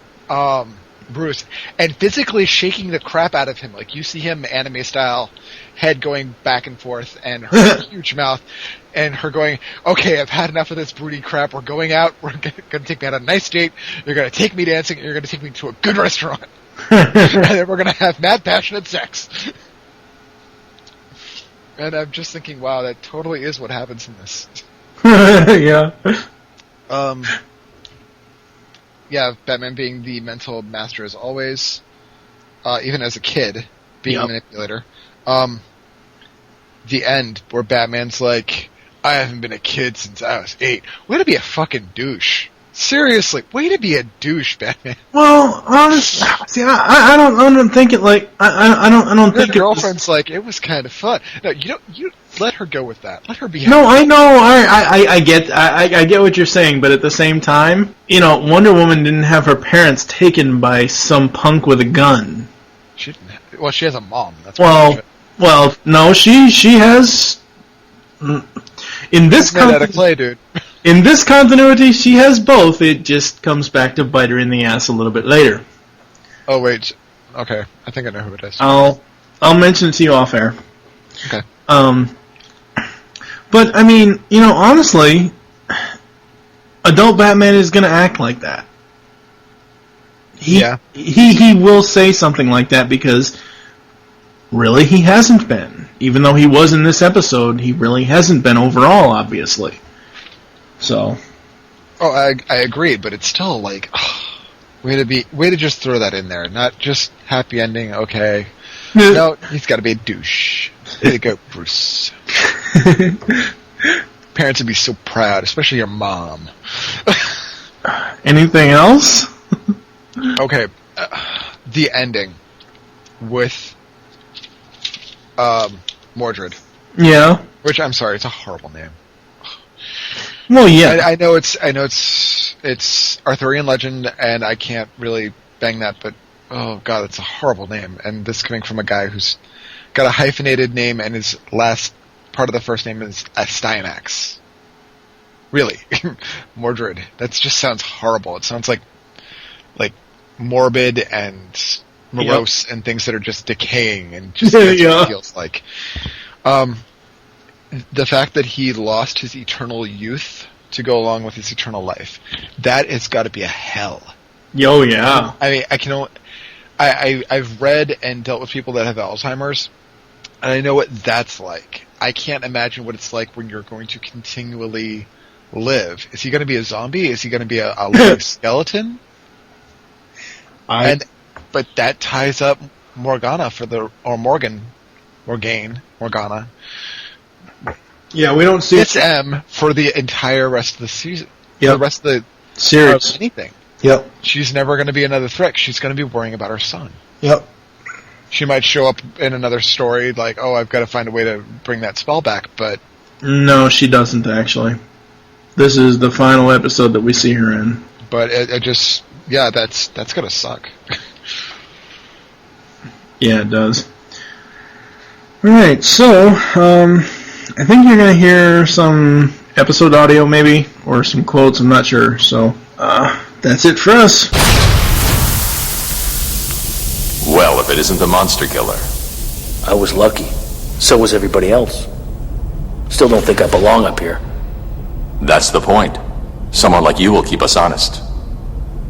Bruce and physically shaking the crap out of him. Like, you see him anime style, head going back and forth, and her huge mouth, and her going, okay, I've had enough of this broody crap. We're going out. We're going to take me on a nice date. You're going to take me dancing. And you're going to take me to a good restaurant. And then we're going to have mad, passionate sex. And I'm just thinking, wow, that totally is what happens in this. Yeah. Yeah, Batman being the mental master as always, even as a kid, being a manipulator. The end, where Batman's like, I haven't been a kid since I was 8. Way to be a fucking douche. Seriously, way to be a douche, Batman. Well, honestly, see, I don't think it like I don't think your girlfriend's like, it was kind of fun. No, you let her go with that. Let her be. No, I know. I get what you're saying, but at the same time, Wonder Woman didn't have her parents taken by some punk with a gun. She didn't have, well, she has a mom. That's well, no, she has. In this dude. In this continuity, she has both. It just comes back to bite her in the ass a little bit later. Oh wait, okay. I think I know who it is. I'll mention it to you off air. Okay. But I mean, honestly, adult Batman is going to act like that. He will say something like that because really he hasn't been. Even though he was in this episode, he really hasn't been overall, obviously. So. Oh, I agree, but it's still like, way to just throw that in there. Not just happy ending, okay. No, he's got to be a douche. Way to go, Bruce. Parents would be so proud, especially your mom. Anything else? Okay, the ending with Mordred. Yeah. Which, I'm sorry, it's a horrible name. Well, yeah. I know it's Arthurian legend, and I can't really bang that, but oh god, it's a horrible name. And this coming from a guy who's got a hyphenated name, and his last part of the first name is Astyanax. Really, Mordred. That just sounds horrible. It sounds like morbid and morose and things that are just decaying and just what it feels like. The fact that he lost his eternal youth to go along with his eternal life, that has got to be a hell. Yo, yeah. I mean, I've read and dealt with people that have Alzheimer's, and I know what that's like. I can't imagine what it's like when you're going to continually live. Is he going to be a zombie? Is he going to be a living skeleton? But that ties up Morgana Morgana. Yeah, we don't see it's M for the entire rest of the season. Yep. The rest of the series. Anything. Yep. She's never going to be another threat. She's going to be worrying about her son. Yep. She might show up in another story like, oh, I've got to find a way to bring that spell back, but... No, she doesn't, actually. This is the final episode that we see her in. But it just... Yeah, that's going to suck. Yeah, it does. Alright, so, I think you're going to hear some episode audio maybe, or some quotes, I'm not sure. So, that's it for us. Well, if it isn't the monster killer. I was lucky. So was everybody else. Still don't think I belong up here. That's the point. Someone like you will keep us honest.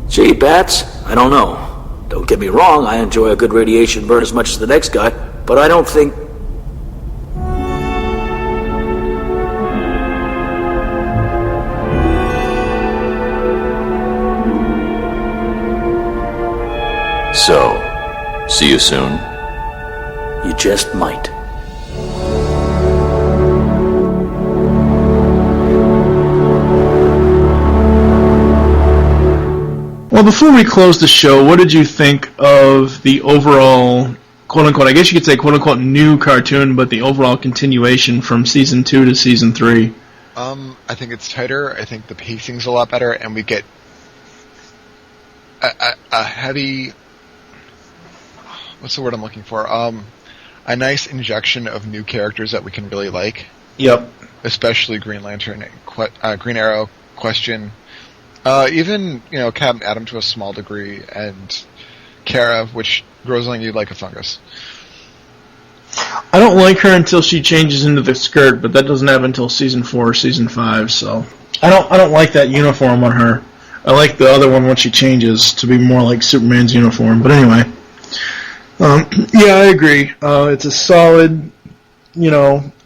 Gee, Bats, I don't know. Don't get me wrong, I enjoy a good radiation burn as much as the next guy, but I don't think... So, see you soon? You just might. Well, before we close the show, what did you think of the overall, quote-unquote, I guess you could say quote-unquote new cartoon, but the overall continuation from Season 2 to Season 3? I think it's tighter, I think the pacing's a lot better, and we get a heavy... What's the word I'm looking for? A nice injection of new characters that we can really like. Yep. Especially Green Lantern, Green Arrow, Question... even, Captain Atom to a small degree, and Kara, which grows on you like a fungus. I don't like her until she changes into the skirt, but that doesn't happen until Season 4 or Season 5, so... I don't like that uniform on her. I like the other one when she changes to be more like Superman's uniform, but anyway. Yeah, I agree. It's a solid,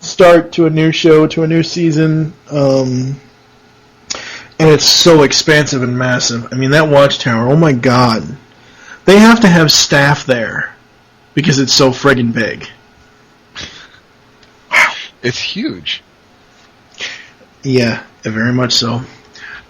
start to a new show, to a new season, and it's so expansive and massive. I mean, that watchtower, oh my god. They have to have staff there because it's so friggin' big. Wow. It's huge. Yeah, very much so.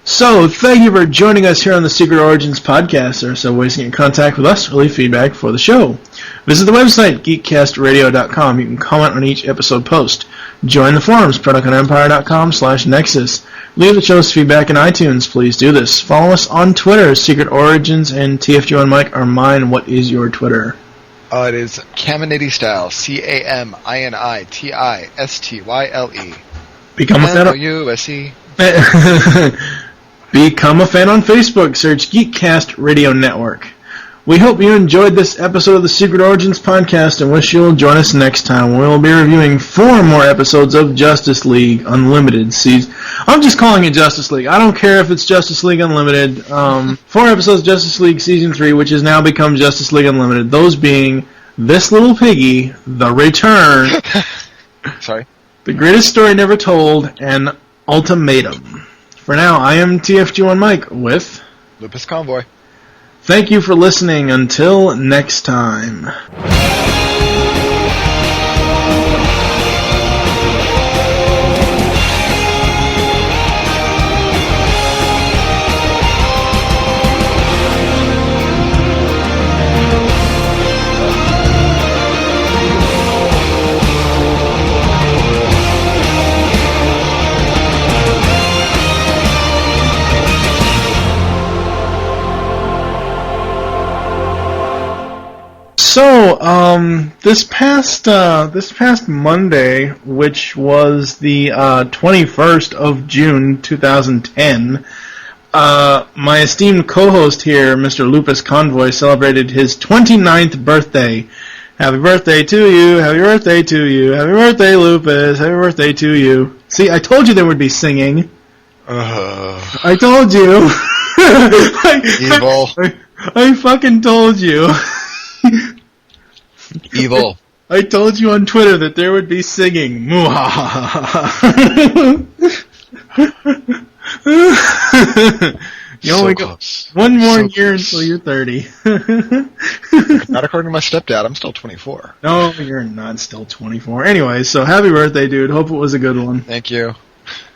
So, thank you for joining us here on the Secret Origins podcast. There are several ways to get in contact with us or leave feedback for the show. Visit the website, geekcastradio.com. You can comment on each episode post. Join the forums, PredaconEmpire.com/Nexus. Leave the show's feedback in iTunes. Please do this. Follow us on Twitter. Secret Origins and TFG on Mike are mine. What is your Twitter? It is Caminiti Style. CAMINITISTYLE. Become a fan. USE. Become a fan on Facebook. Search Geekcast Radio Network. We hope you enjoyed this episode of the Secret Origins podcast and wish you'll join us next time. We will be reviewing 4 more episodes of Justice League Unlimited season. I'm just calling it Justice League. I don't care if it's Justice League Unlimited. 4 episodes of Justice League Season 3, which has now become Justice League Unlimited. Those being This Little Piggy, The Return, Sorry. The Greatest Story Never Told, and Ultimatum. For now, I am TFG1 Mike with Lupus Convoy. Thank you for listening. Until next time. So, this past Monday, which was the 21st of June, 2010, my esteemed co-host here, Mr. Lupus Convoy, celebrated his 29th birthday. Happy birthday to you, happy birthday to you, happy birthday, Lupus, happy birthday to you. See, I told you there would be singing. I told you. Evil. I fucking told you. Evil. I told you on Twitter that there would be singing. You only got one more year until you're 30. Not according to my stepdad. I'm still 24. No, you're not still 24. Anyway, so happy birthday, dude. Hope it was a good one. Thank you.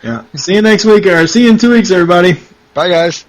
Yeah. See you next week, or see you in 2 weeks, everybody. Bye, guys.